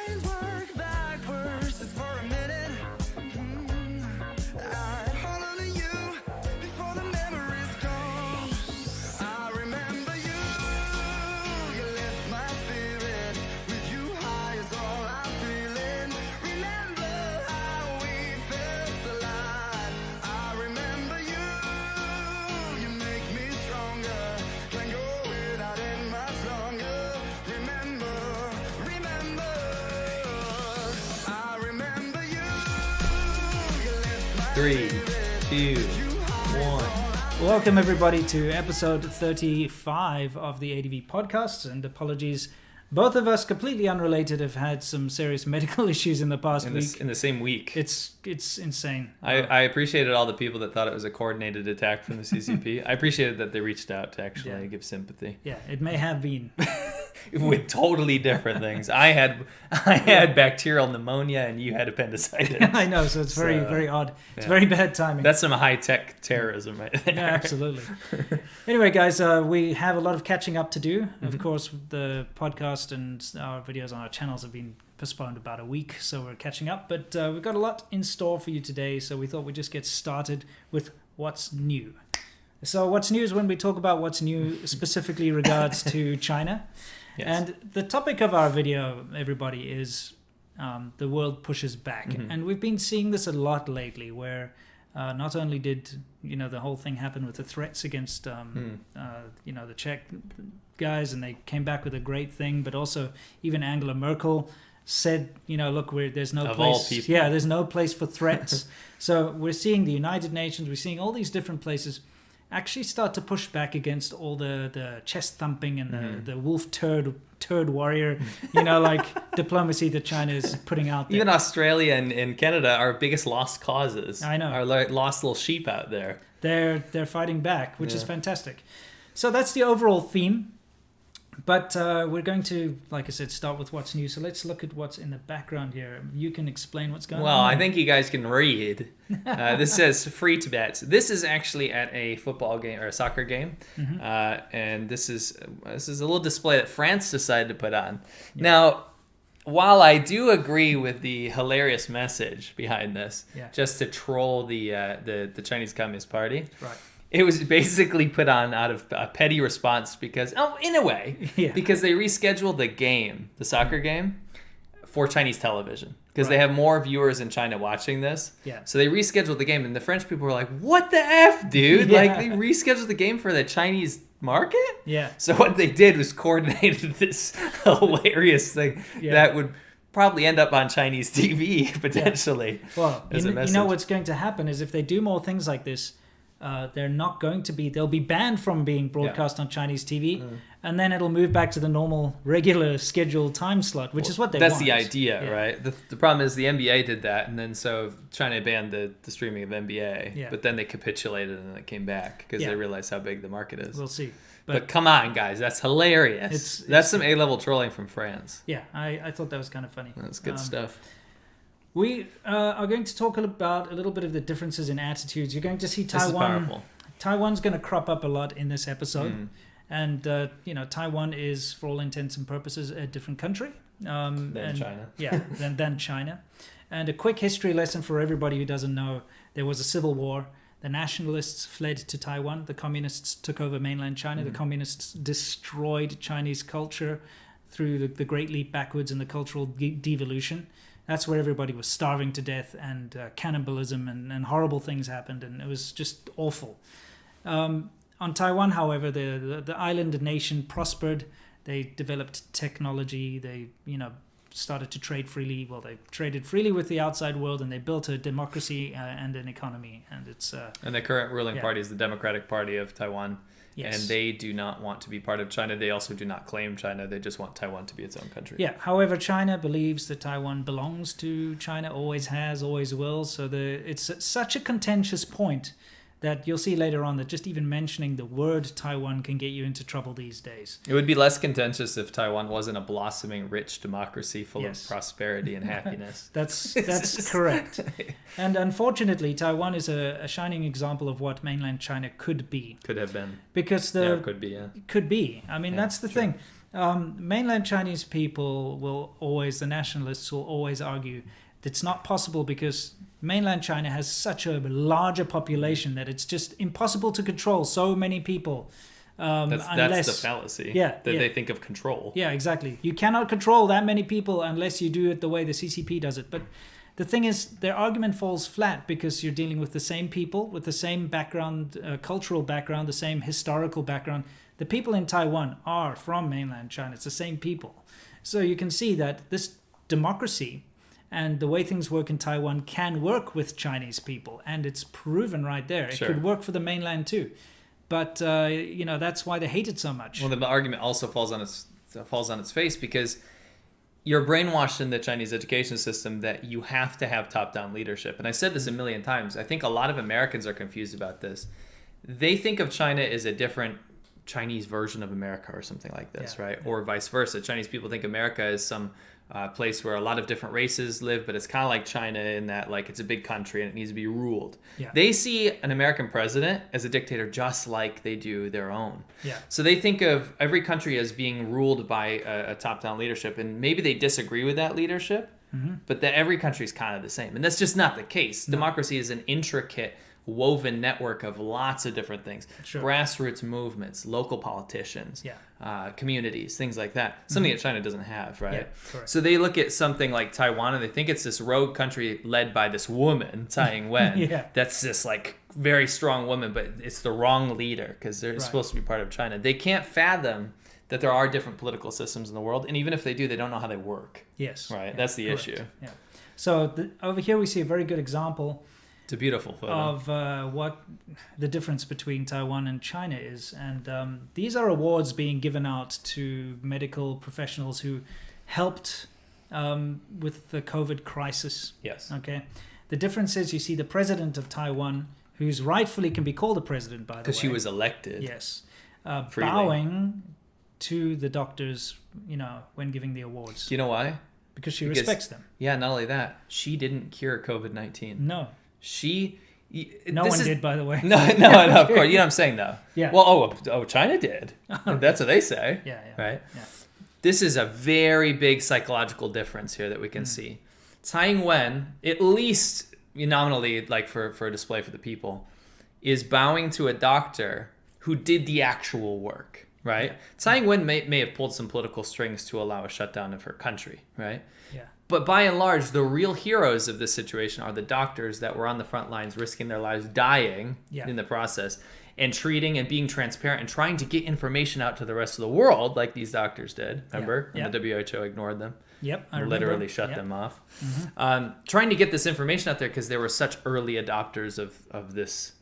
brains work backwards just for a minute. I hold on to you before the memory's gone. I remember you. You lift my spirit. With you high is all I'm feeling. Remember how we felt alive. I remember you. You make me stronger. Can't go without it much longer. Remember, remember. I remember you. You lift my 3, 2, 1. Welcome everybody to episode 35 of the ADV podcast, and apologies. Both of us, completely unrelated, have had some serious medical issues in the past week. In the same week. It's insane. I appreciated all the people that thought it was a coordinated attack from the CCP. I appreciated that they reached out to actually give sympathy. Yeah, it may have been. With totally different things. I had bacterial pneumonia and you had appendicitis. I know, so it's very odd. It's very bad timing. That's some high-tech terrorism right there. Yeah, absolutely. Anyway, guys, we have a lot of catching up to do. Of course, the podcast and our videos on our channels have been postponed about a week, so we're catching up. But we've got a lot in store for you today, so we thought we'd just get started with what's new. So what's new is when we talk about what's new, specifically regards to China. Yes. And the topic of our video, everybody, is the world pushes back. Mm-hmm. And we've been seeing this a lot lately, where not only did the whole thing happen with the threats against the Czech guys, and they came back with a great thing, but also even Angela Merkel said, look, there's no place. Yeah, there's no place for threats. So we're seeing the United Nations, we're seeing all these different places actually start to push back against all the chest thumping and the wolf turd warrior, diplomacy that China is putting out there. Even Australia and Canada are biggest lost causes. I know. Our lost little sheep out there. They're fighting back, which is fantastic. So that's the overall theme. But we're going to, like I said, start with what's new. So let's look at what's in the background here. You can explain what's going on. Well, I think you guys can read. This says free to bet. This is actually at a football game or a soccer game. Mm-hmm. And this is a little display that France decided to put on. Yeah. Now, while I do agree with the hilarious message behind this, just to troll the Chinese Communist Party. Right. It was basically put on out of a petty response because they rescheduled the soccer game, for Chinese television because they have more viewers in China watching this. Yeah. So they rescheduled the game, and the French people were like, "What the F, dude? Like they rescheduled the game for the Chinese market?" Yeah. So what they did was coordinated this hilarious thing that would probably end up on Chinese TV potentially. Yeah. Well, you know what's going to happen is if they do more things like this. They'll be banned from being broadcast on Chinese TV, and then it'll move back to the normal, regular scheduled time slot, which is what they want. That's the idea, right? The problem is the NBA did that, and then so China banned the streaming of NBA, but then they capitulated and it came back because they realized how big the market is. We'll see. But come on, guys, that's hilarious. That's some A-level trolling from France. Yeah, I thought that was kind of funny. That's good stuff. We are going to talk about a little bit of the differences in attitudes. You're going to see Taiwan. This is Taiwan's going to crop up a lot in this episode. And, Taiwan is, for all intents and purposes, a different country. Than China. Yeah, than China. And a quick history lesson for everybody who doesn't know. There was a civil war. The nationalists fled to Taiwan. The communists took over mainland China. The communists destroyed Chinese culture through the Great Leap Backwards and the cultural devolution. That's where everybody was starving to death, and cannibalism and horrible things happened, and it was just awful. On Taiwan, however, the island nation prospered. They developed technology. They started to trade freely. Well, they traded freely with the outside world, and they built a democracy and an economy. And it's and the current ruling party is the Democratic Party of Taiwan. Yes. And they do not want to be part of China. They also do not claim China. They just want Taiwan to be its own country. Yeah. However, China believes that Taiwan belongs to China, always has, always will. So it's such a contentious point that you'll see later on that just even mentioning the word Taiwan can get you into trouble these days. It would be less contentious if Taiwan wasn't a blossoming, rich democracy full of prosperity and happiness. That's correct. And unfortunately, Taiwan is a shining example of what mainland China could be. Could have been. Because could be, yeah. Could be. I mean, that's the thing. Mainland Chinese people the nationalists will always argue that it's not possible because mainland China has such a larger population that it's just impossible to control so many people. That's the fallacy. That they think of control. Yeah, exactly. You cannot control that many people unless you do it the way the CCP does it. But the thing is, their argument falls flat because you're dealing with the same people, with the same background, cultural background, the same historical background. The people in Taiwan are from mainland China. It's the same people. So you can see that this democracy and the way things work in Taiwan can work with Chinese people. And it's proven right there. It could work for the mainland too. But, that's why they hate it so much. Well, the argument also falls on its face because you're brainwashed in the Chinese education system that you have to have top-down leadership. And I said this a million times. I think a lot of Americans are confused about this. They think of China as a different Chinese version of America or something like this, right? Or vice versa. Chinese people think America is some place where a lot of different races live, but it's kind of like China in that like it's a big country and it needs to be ruled. Yeah. They see an American president as a dictator just like they do their own. Yeah. So they think of every country as being ruled by a top-down leadership, and maybe they disagree with that leadership, but that every country is kind of the same. And that's just not the case. No. Democracy is an intricate woven network of lots of different things. Grassroots movements, local politicians, communities, things like that. Something that China doesn't have, right? Yeah, so they look at something like Taiwan and they think it's this rogue country led by this woman, Tsai Ing-wen. That's this like very strong woman, but it's the wrong leader because they're supposed to be part of China. They can't fathom that there are different political systems in the world, and even if they do, they don't know how they work. Yes. Right? That's the issue. Yeah. So over here we see a very good example. It's a beautiful photo of what the difference between Taiwan and China is. And these are awards being given out to medical professionals who helped with the COVID crisis. Yes. Okay. The difference is you see the president of Taiwan, who's rightfully can be called a president, by the way. Because she was elected. Yes. Bowing to the doctors, when giving the awards. Do you know why? Because she respects them. Yeah, not only that, she didn't cure COVID-19. No. No one did, by the way. No, of course. You know what I'm saying, though. Yeah. Well, China did. That's what they say. Yeah. Right? Yeah. This is a very big psychological difference here that we can see. Tsai Ing-wen, at least nominally, like for a display for the people, is bowing to a doctor who did the actual work, right? Yeah. Tsai Ing-wen may have pulled some political strings to allow a shutdown of her country, right? Yeah. But by and large, the real heroes of this situation are the doctors that were on the front lines, risking their lives, dying in the process, and treating and being transparent and trying to get information out to the rest of the world, like these doctors did. Remember? And the WHO ignored them. Yep, I literally shut them off. Trying to get this information out there because they were such early adopters of this.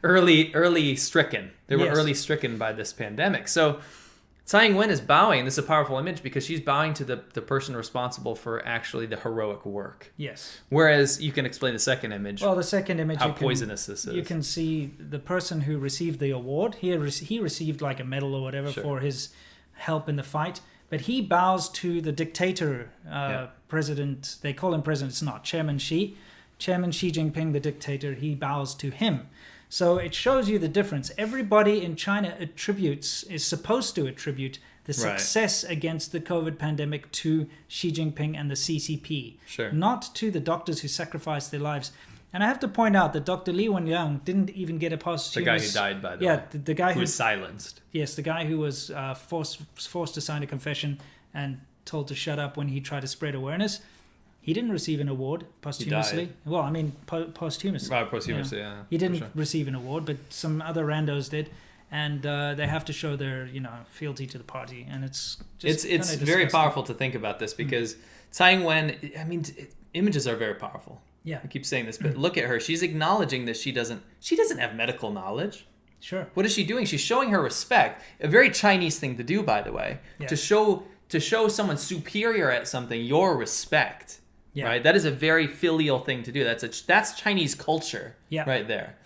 Early stricken. They were early stricken by this pandemic. So Tsai Ing-wen is bowing. This is a powerful image because she's bowing to the person responsible for actually the heroic work. Yes. Whereas you can explain the second image. Well, the second image, how poisonous this is. You can see the person who received the award. He received like a medal or whatever for his help in the fight. But he bows to the dictator, president. They call him president. It's not Chairman Xi. Chairman Xi Jinping, the dictator. He bows to him. So it shows you the difference. Everybody in China is supposed to attribute the success against the COVID pandemic to Xi Jinping and the CCP, not to the doctors who sacrificed their lives. And I have to point out that Dr. Li Wenliang didn't even get a posthumous... The guy who died, by the way. The guy who was silenced. Yes, the guy who was forced to sign a confession and told to shut up when he tried to spread awareness. He didn't receive an award posthumously. He died. Well, I mean, posthumously. Right, posthumously, yeah. He didn't receive an award, but some other randos did. And they have to show their, fealty to the party. And it's just It's very powerful to think about this because Tsai Ing-wen, images are very powerful. Yeah. I keep saying this, but look at her. She's acknowledging that she doesn't have medical knowledge. Sure. What is she doing? She's showing her respect. A very Chinese thing to do, by the way. Yeah. To show someone superior at something your respect. Yeah. Right? That is a very filial thing to do. That's Chinese culture right there.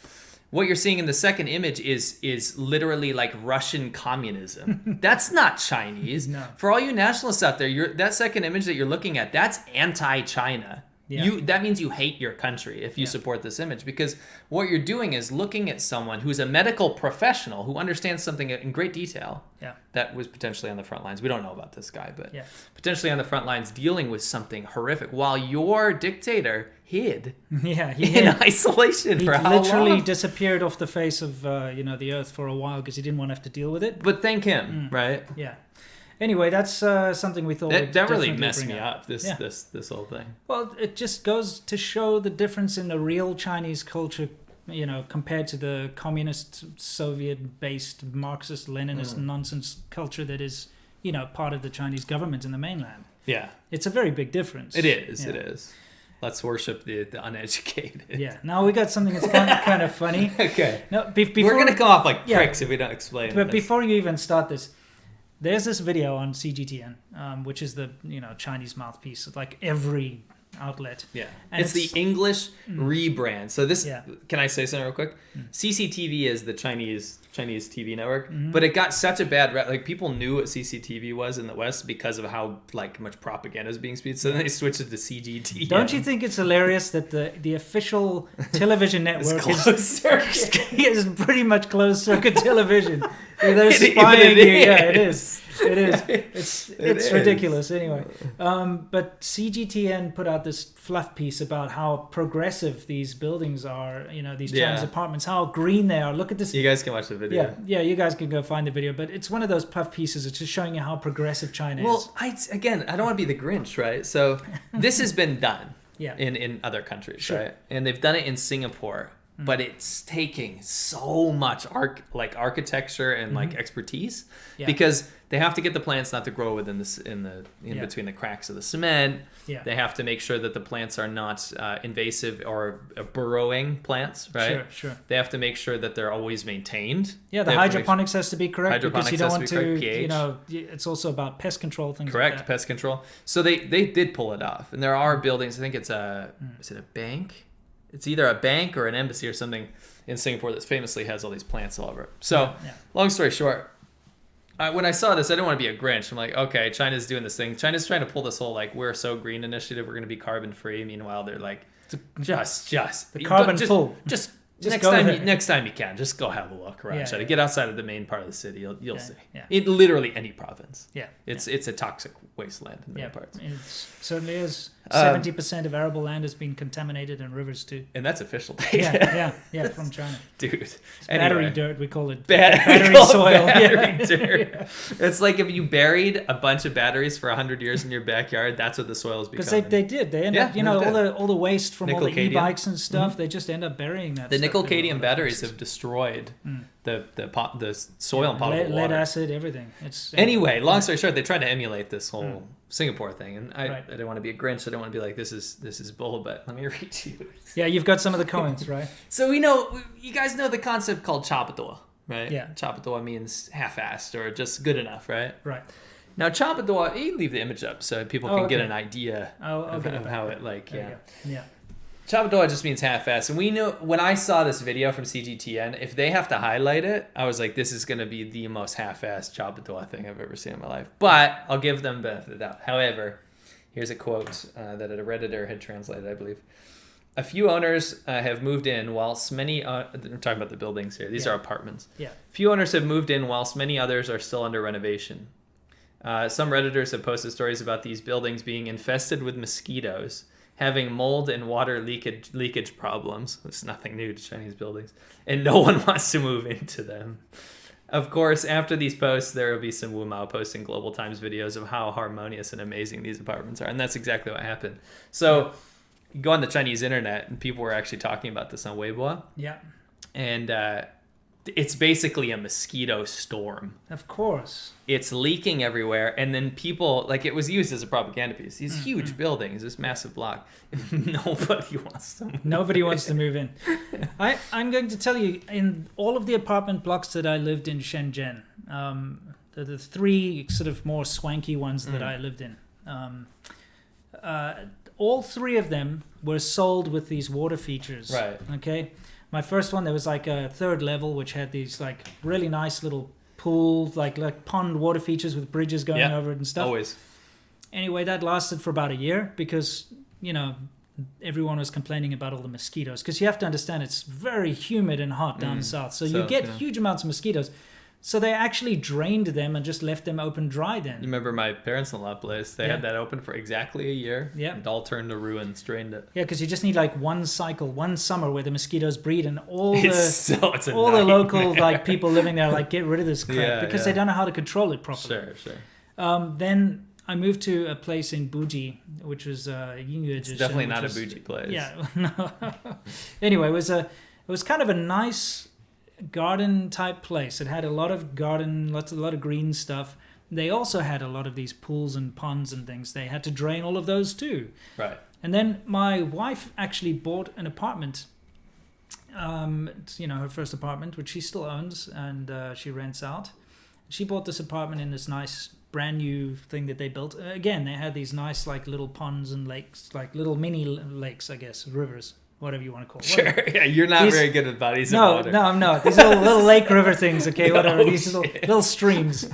What you're seeing in the second image is literally like Russian communism. That's not Chinese. No. For all you nationalists out there, that second image that you're looking at, that's anti-China. That means you hate your country if you support this image, because what you're doing is looking at someone who's a medical professional who understands something in great detail that was potentially on the front lines. We don't know about this guy, but potentially on the front lines dealing with something horrific while your dictator hid in isolation for how long? He literally disappeared off the face of the earth for a while because he didn't want to have to deal with it. But thank him, right? Yeah. Anyway, that's something we thought that really messed me up. This whole thing. Well, it just goes to show the difference in the real Chinese culture, compared to the communist, Soviet-based, Marxist-Leninist nonsense culture that is, part of the Chinese government in the mainland. Yeah, it's a very big difference. It is. It is. Let's worship the uneducated. Yeah. Now we got something that's kind of funny. Okay. No, before, we're gonna come off like pricks if we don't explain. But before you even start this. There's this video on CGTN, which is the Chinese mouthpiece of like every outlet. Yeah, and it's the English rebrand. So this, can I say something real quick? CCTV is the Chinese TV network, but it got such a bad rep. Like people knew what CCTV was in the West because of how like much propaganda is being spewed. So then they switched it to CGTN. Don't you think it's hilarious that the official television network is pretty much closed circuit television? They're spying you. Yeah, it is. It is. It's ridiculous. Anyway, but CGTN put out this fluff piece about how progressive these buildings are. These Chinese apartments, how green they are. Look at this. You guys can watch the video. Yeah. You guys can go find the video. But it's one of those puff pieces. It's just showing you how progressive China is. Well, I don't want to be the Grinch, right? So this has been done in other countries, right? And they've done it in Singapore. But it's taking so much architecture and like expertise because they have to get the plants not to grow within between the cracks of the cement. Yeah. They have to make sure that the plants are not invasive or burrowing plants, right? Sure. They have to make sure that they're always maintained. Yeah, the hydroponics has to be correct because you don't want to, pH. It's also about pest control things. Correct, like that. Pest control. So they did pull it off, and there are buildings. I think it's is it a bank? It's either a bank or an embassy or something in Singapore that famously has all these plants all over it. So, long story short, when I saw this, I didn't want to be a Grinch. I'm like, okay, China's doing this thing. China's trying to pull this whole like we're so green initiative. We're going to be carbon free. Meanwhile, they're like just the carbon full. Just next time you can, just go have a look around China. Get outside of the main part of the city. You'll see. Yeah. In literally any province. Yeah. It's a toxic wasteland in many parts. It certainly is. 70% of arable land has been contaminated in rivers too. And that's official data. Yeah, from China. Dude. It's battery dirt, we call it. Battery soil. Battery dirt. It's like if you buried a bunch of batteries for 100 years in your backyard, that's what the soil is becoming. Because they did. They end up, all the waste from all the e-bikes and stuff, they just end up burying that The nickel-cadmium batteries have destroyed the soil and potable water. Lead acid, everything. Anyway, long story short, they tried to emulate this whole Singapore thing, and I didn't want to be a Grinch. I didn't want to be like, this is bull, but let me read you. Yeah, you've got some of the comments, right? So you guys know the concept called chapadoa, right? Yeah. Chapadoa means half-assed or just good enough, right? Right. Now, chapadoa, you can leave the image up so people can get an idea of how it Yeah. Chapadoa just means half-assed. And we know, when I saw this video from CGTN, if they have to highlight it, I was like, this is going to be the most half-assed Chapadoa thing I've ever seen in my life. But I'll give them the benefit of the doubt. However, here's a quote that a Redditor had translated, I believe. A few owners have moved in whilst many... we're talking about the buildings here. These are apartments. Yeah. Few owners have moved in whilst many others are still under renovation. Some Redditors have posted stories about these buildings being infested with mosquitoes, having mold and water leakage problems. It's nothing new to Chinese buildings. And no one wants to move into them. Of course, after these posts, there will be some Wu Mao posting Global Times videos of how harmonious and amazing these apartments are. And that's exactly what happened. So you go on the Chinese internet, and people were actually talking about this on Weibo. Yeah. And it's basically a mosquito storm. Of course. It's leaking everywhere, and then people, like, it was used as a propaganda piece. These huge buildings, this massive block. Nobody wants to move Nobody wants to move in. I'm going to tell you, in all of the apartment blocks that I lived in Shenzhen, the three sort of more swanky ones that I lived in, all three of them were sold with these water features. Right. Okay. My first one, there was like a third level, which had these like really nice little pool, like pond water features with bridges going over it and stuff. Always. Anyway, that lasted for about a year because, everyone was complaining about all the mosquitoes. Because you have to understand, it's very humid and hot down south. So you get huge amounts of mosquitoes. So they actually drained them and just left them open dry then. You remember my parents-in-law place? They had that open for exactly a year. Yeah. It all turned to ruins, drained it. Yeah, because you just need like one cycle, one summer where the mosquitoes breed, and all the local like people living there like get rid of this crap because they don't know how to control it properly. Sure. Then I moved to a place in Buji, which was It's definitely not a bougie place. Yeah. No. Anyway, it was kind of a nice garden type place. It had a lot of garden, a lot of green stuff. They also had a lot of these pools and ponds and things. They had to drain all of those too. Right. And then my wife actually bought an apartment. Her first apartment, which she still owns, and she rents out. She bought this apartment in this nice brand new thing that they built. Again, they had these nice like little ponds and lakes, like little mini lakes, I guess, rivers. Whatever you want to call it. Sure. Yeah, you're not very good with bodies of water. No, I'm not. These little lake river things, okay, whatever. These little streams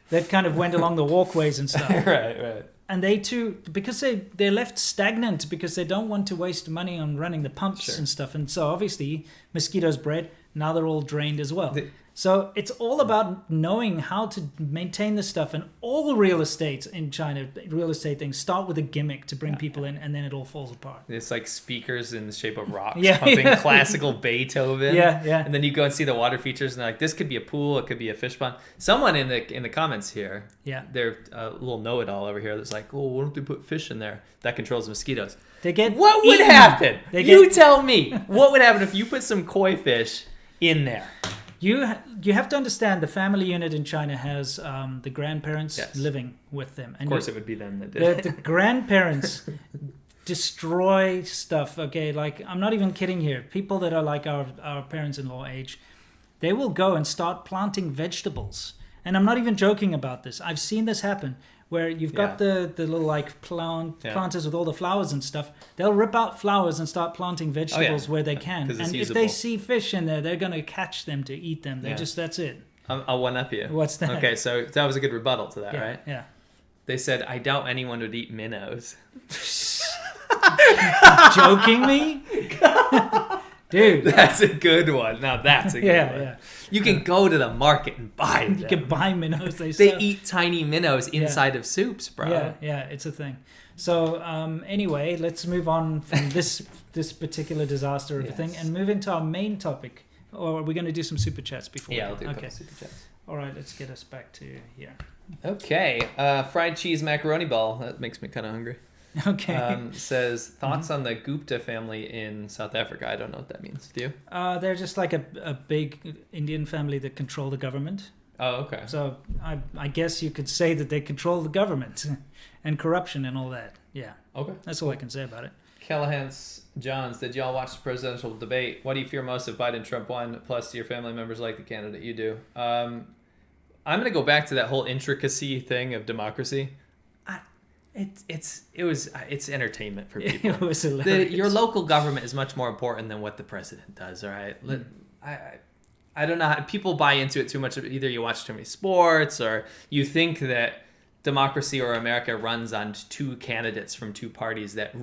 that kind of went along the walkways and stuff. Right. And they too, because they're left stagnant because they don't want to waste money on running the pumps and stuff. And so obviously mosquitoes bred. Now they're all drained as well. So it's all about knowing how to maintain this stuff. And all real estate in China, real estate things start with a gimmick to bring people in, and then it all falls apart. It's like speakers in the shape of rocks pumping classical Beethoven. Yeah. And then you go and see the water features, and they're like, this could be a pool, it could be a fish pond. Someone in the comments here, they're a little know-it-all over here that's like, oh, why don't they put fish in there? That controls mosquitoes. What would happen? You tell me. What would happen if you put some koi fish in there? You have to understand the family unit in China has the grandparents living with them. And of course, it would be them that did it. The grandparents destroy stuff, okay? Like, I'm not even kidding here. People that are like our parents-in-law age, they will go and start planting vegetables. And I'm not even joking about this. I've seen this happen where you've got the little like planters with all the flowers and stuff. They'll rip out flowers and start planting vegetables where they can. And if they see fish in there, they're going to catch them to eat them. That's it. I'll one-up you. What's that? Okay, so that was a good rebuttal to that, right? Yeah. They said, I doubt anyone would eat minnows. Joking me? Dude. That's a good one. Now that's a good one. Yeah. You can go to the market and buy them. You can buy minnows. They eat tiny minnows inside of soups, bro. Yeah, it's a thing. So anyway, let's move on from this particular disaster of a thing and move into our main topic. Or are we going to do some super chats before? Yeah, I'll do a couple super chats. All right, let's get us back to here. Okay, fried cheese macaroni ball. That makes me kind of hungry. Okay. Says, thoughts on the Gupta family in South Africa? I don't know what that means. Do you? They're just like a big Indian family that control the government. Oh, okay. So I guess you could say that they control the government and corruption and all that. Yeah. Okay. That's all I can say about it. Callahan's Johns, did y'all watch the presidential debate? What do you fear most if Biden Trump won? Plus, do your family members like the candidate you do? I'm going to go back to that whole intricacy thing of democracy. It's entertainment for people. It was hilarious. Your local government is much more important than what the president does. All right, I don't know how people buy into it too much. Either you watch too many sports, or you think that democracy or America runs on two candidates from two parties that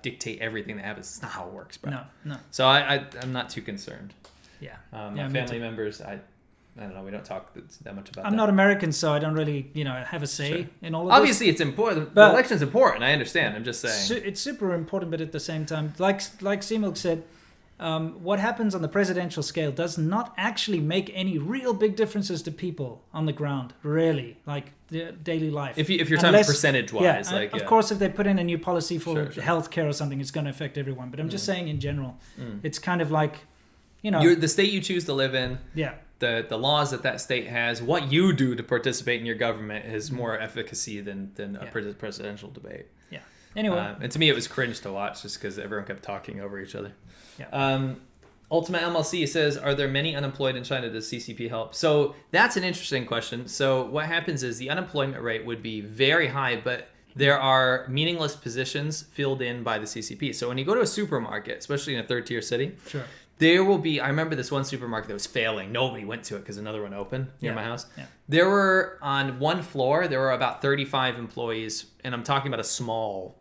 dictate everything that happens. It's not how it works, bro. No. So I'm not too concerned. Yeah. My family members, I don't know. We don't talk that much about that. I'm not American, so I don't really, have a say in all of Obviously, it's important. The election's important. I understand. I'm just saying. It's super important, but at the same time, like Seamilk said, what happens on the presidential scale does not actually make any real big differences to people on the ground, really, like the daily life. If you're talking percentage-wise. Of course, if they put in a new policy for healthcare or something, it's going to affect everyone. But I'm just saying in general, it's kind of like, the state you choose to live in. Yeah. The laws that state has, what you do to participate in your government has more efficacy than a presidential debate. Yeah. Anyway. And to me, it was cringe to watch just because everyone kept talking over each other. Yeah. Ultimate MLC says, are there many unemployed in China? Does CCP help? So that's an interesting question. So what happens is the unemployment rate would be very high, but there are meaningless positions filled in by the CCP. So when you go to a supermarket, especially in a third-tier city, There will be, I remember this one supermarket that was failing. Nobody went to it because another one opened near my house. Yeah. There were, on one floor, there were about 35 employees, and I'm talking about a small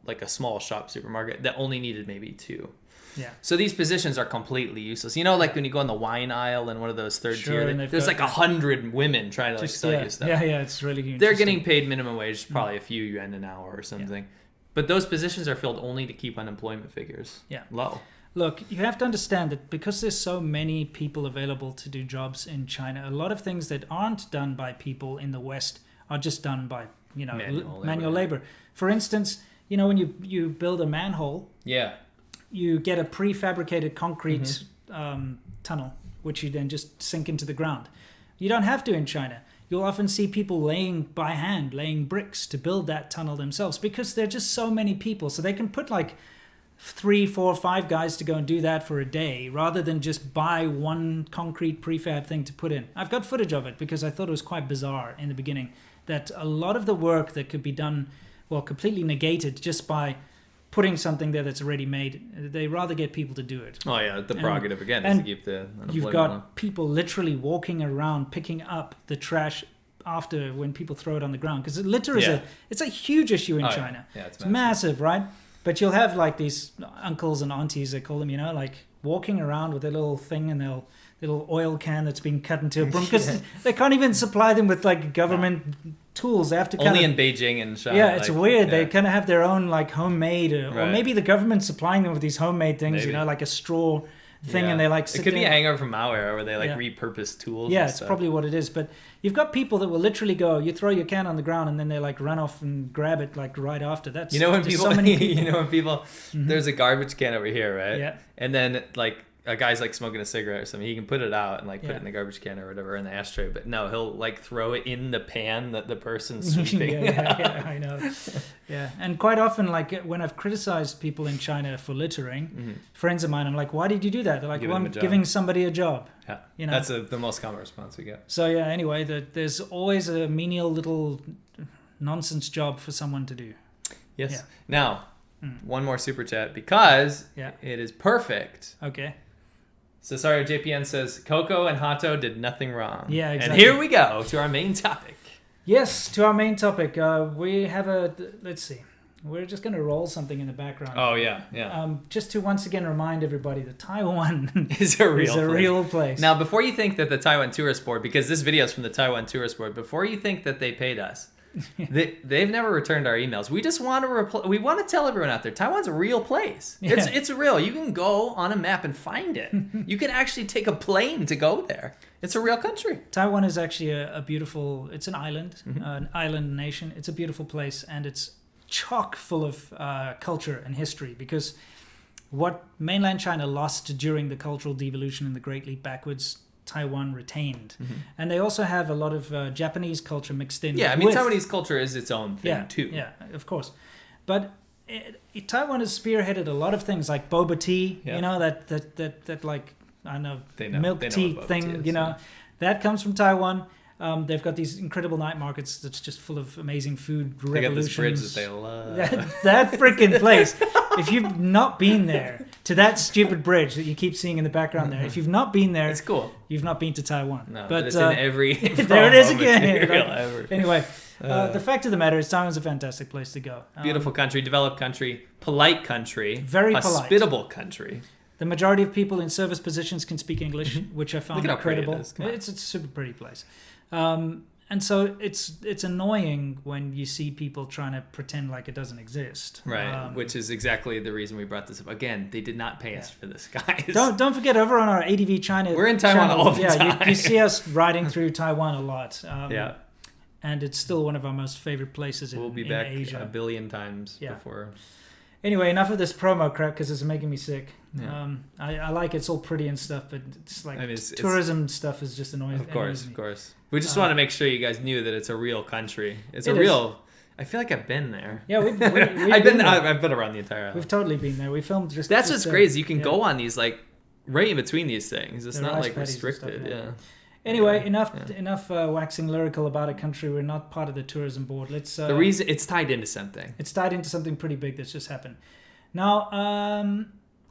shop supermarket that only needed maybe 2. Yeah. So these positions are completely useless. You know, like when you go in the wine aisle in one of those third tier, there's like 100 women trying to like sell you stuff. Yeah, it's really They're getting paid minimum wage, probably a few yuan an hour or something. Yeah. But those positions are filled only to keep unemployment figures low. Look, you have to understand that because there's so many people available to do jobs in China, a lot of things that aren't done by people in the West are just done by, manual labor. For instance, when you build a manhole, you get a prefabricated concrete tunnel, which you then just sink into the ground. You don't have to in China. You'll often see people laying bricks to build that tunnel themselves because there are just so many people. So they can put like 3, 4, 5 guys to go and do that for a day rather than just buy one concrete prefab thing to put in. I've got footage of it because I thought it was quite bizarre in the beginning that a lot of the work that could be done, completely negated just by putting something there that's already made. They rather get people to do it. Oh yeah, the prerogative again is to keep the unemployment you've got low. People literally walking around picking up the trash after when people throw it on the ground because litter is it's a huge issue in China. Yeah, it's massive, right? But you'll have like these uncles and aunties, they call them, like walking around with a little thing and their little oil can that's been cut into a broom because they can't even supply them with like government tools. They have to only in Beijing and Shanghai. Yeah, it's weird. They kind of have their own like homemade, or maybe the government's supplying them with these homemade things. Maybe. Like a straw thing, and they like. It could be a hangover from Mao era where they like repurpose tools. Yeah, it's probably what it is. But you've got people that will literally go. You throw your can on the ground, and then they like run off and grab it like right after. That's when people. So many people. When people. There's a garbage can over here, right? Yeah. And then like a guy's like smoking a cigarette or something, he can put it out and like put it in the garbage can or whatever in the ashtray. But no, he'll like throw it in the pan that the person's sweeping. yeah, I know. Yeah, and quite often, like when I've criticized people in China for littering, friends of mine, I'm like, "Why did you do that?" They're like, "Well, I'm giving somebody a job." Yeah, that's the most common response we get. So yeah, anyway, there's always a menial little nonsense job for someone to do. Yes. Yeah. Now, one more super chat because it is perfect. Okay. Cesario JPN says, Coco and Hato did nothing wrong. Yeah, exactly. And here we go to our main topic. Yes, to our main topic. We have let's see. We're just going to roll something in the background. Oh, yeah. Just to once again remind everybody that Taiwan is a real place. Now, before you think that the Taiwan Tourist Board, because this video is from the Taiwan Tourist Board, before you think that they paid us, they've never returned our emails. We just want to we want to tell everyone out there, Taiwan's a real place. Yeah. It's real. You can go on a map and find it. You can actually take a plane to go there. It's a real country. Taiwan is actually a beautiful, it's an island, an island nation. It's a beautiful place, and it's chock full of culture and history, because what mainland China lost during the cultural devolution and the Great Leap Backwards, Taiwan retained. And they also have a lot of Japanese culture mixed in. Yeah, I mean, Taiwanese culture is its own thing too. Yeah, of course. But Taiwan has spearheaded a lot of things like boba tea, that like, I don't know, milk tea thing, that comes from Taiwan. They've got these incredible night markets that's just full of amazing food revolutions. They got this bridge that they love. That freaking place. If you've not been there, to that stupid bridge that you keep seeing in the background there, if you've not been there, it's cool. You've not been to Taiwan. No, but it's in every there it is again. Ever. Anyway, the fact of the matter is Taiwan's a fantastic place to go. Beautiful country, developed country, polite country, very hospitable country. The majority of people in service positions can speak English, which I found incredible. It's a super pretty place. And so it's annoying when you see people trying to pretend like it doesn't exist. Right, which is exactly the reason we brought this up. Again, they did not pay us for this, guys. Don't forget, over on our ADVChina we're in Taiwan channel, all the time. You see us riding through Taiwan a lot. And it's still one of our most favorite places in Asia. We'll be back a billion times before. Anyway, enough of this promo crap because it's making me sick. Yeah. I like it. It's all pretty and stuff, but it's like tourism stuff is just annoying. Of course. We just want to make sure you guys knew that it's a real country. It's a real. I feel like I've been there. Yeah, we've I've been around the entire island. We've totally been there. We filmed just. That's what's crazy. You can go on these like right in between these things. It's not like restricted. Stuff, Anyway, enough waxing lyrical about a country. We're not part of the tourism board. Let's. The reason it's tied into something. It's tied into something pretty big that's just happened. Now,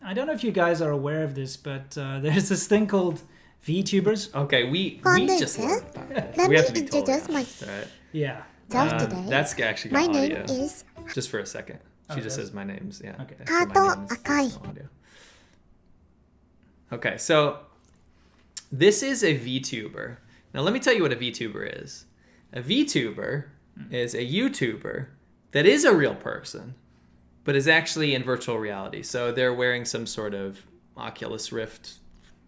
I don't know if you guys are aware of this, but there's this thing called VTubers. Okay, we just learned about this. Let We have me to be totally introduce honest, right? Yeah. today. That's actually My got name audio. is Just for a second. She just does? says my name's, yeah. Okay. So my Hato name is Akai. no audio. Okay, so this is a VTuber. Now let me tell you what a VTuber is. A VTuber is a YouTuber that is a real person, but is actually in virtual reality. So they're wearing some sort of Oculus Rift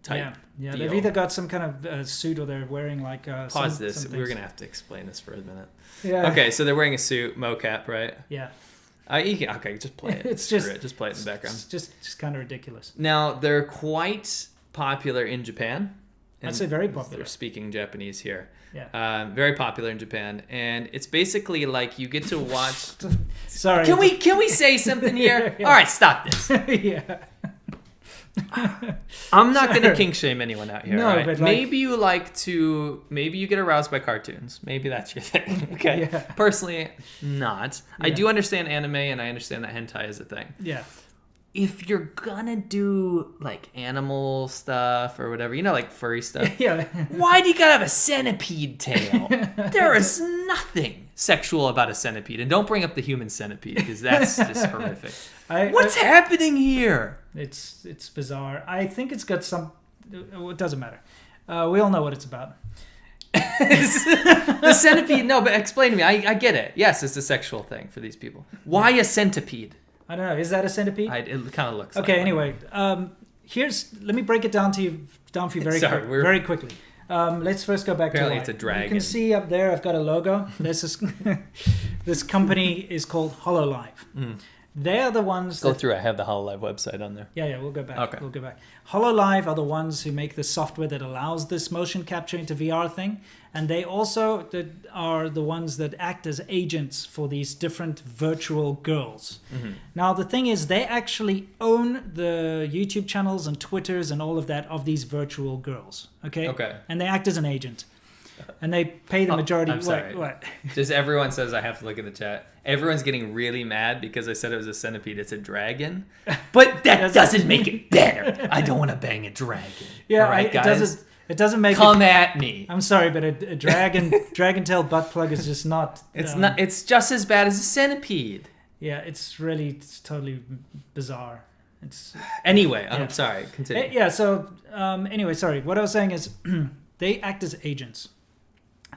type Yeah, deal. they've either got some kind of suit or they're wearing like Pause this. some We're things. going to have to explain this for a minute. Yeah. Okay, so they're wearing a suit, mocap, right? Yeah. Okay, just play it. It's Screw just- it. Just play it in the background. It's just kind of ridiculous. Now, they're quite popular in Japan. I'd say very popular. They're speaking Japanese here. Yeah. Very popular in Japan, and it's basically like you get to watch. Sorry. Can we say something here? Yeah. All right, stop this. Yeah. I'm not going to kink shame anyone out here. No, all right? but maybe you get aroused by cartoons. Maybe that's your thing. Okay. Yeah. Personally, not. I Yeah. do understand anime, and I understand that hentai is a thing. Yeah. If you're gonna do like animal stuff or whatever, like furry stuff, Yeah. why do you gotta have a centipede tail? There is nothing sexual about a centipede. And don't bring up the human centipede because that's just horrific. What's happening here? It's bizarre. I think it's got some. It doesn't matter. We all know what it's about. The centipede, no, but explain to me. I get it. Yes, it's a sexual thing for these people. Why a centipede? I don't know. Is that a centipede? It kind of looks Okay. like Anyway, let me break it down for you very quickly. Let's first go back Apparently to it's a You dragon. can see up there, I've got a logo. This company is called HoloLive. They are the ones Go through. I have the HoloLive website on there. Yeah, we'll go back. Okay. We'll go back. HoloLive are the ones who make the software that allows this motion capture into VR thing, and they also are the ones that act as agents for these different virtual girls. Mm-hmm. Now, the thing is, they actually own the YouTube channels and Twitters and all of that of these virtual girls. Okay. Okay. And they act as an agent, and they pay the majority. I'm sorry. What? Just everyone says I have to look at the chat. Everyone's getting really mad because I said it was a centipede. It's a dragon. But that doesn't make it better. I don't want to bang a dragon. Yeah, all right, guys? It doesn't make Come it. at me. I'm sorry, but a dragon tailed butt plug is just not. It's not. It's just as bad as a centipede. Yeah, it's totally bizarre. It's Anyway, Yeah. I'm sorry. Continue. yeah. So anyway, sorry. What I was saying is, they act as agents.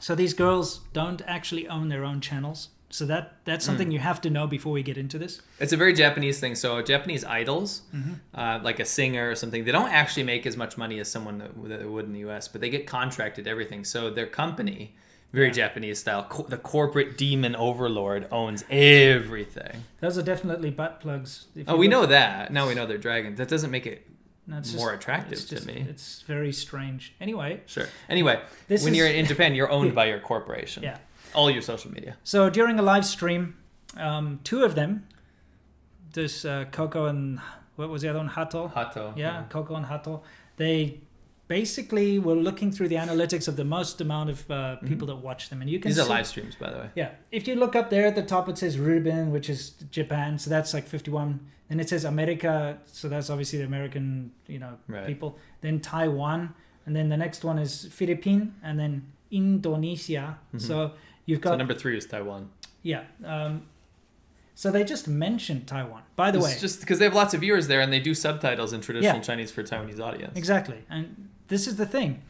So these girls don't actually own their own channels. So that's something you have to know before we get into this. It's a very Japanese thing. So Japanese idols, Mm-hmm. like a singer or something, they don't actually make as much money as someone that would in the U.S., but they get contracted everything. So their company, very Japanese style, the corporate demon overlord owns everything. Those are definitely butt plugs. If Oh, you we look- know that. Now we know they're dragons. That doesn't make it No, it's more attractive it's to me. It's very strange. Anyway, Sure. Anyway, This when is- you're in Japan, you're owned by your corporation. yeah. All your social media. So during a live stream, two of them, this Coco and what was the other one? Hato. Hato. Yeah, Coco and Hato. They basically were looking through the analytics of the most amount of people that watch them, and you can These are see, live streams, by the way. Yeah, if you look up there at the top, it says Ruben, which is Japan, so that's like 51. Then it says America, so that's obviously the American, Right. people. Then Taiwan, and then the next one is Philippines, and then Indonesia. So you've got So number 3 is Taiwan. yeah. So they just mentioned Taiwan. By the way, It's just because they have lots of viewers there and they do subtitles in traditional Yeah. Chinese for Taiwanese audience. exactly, and this is the thing: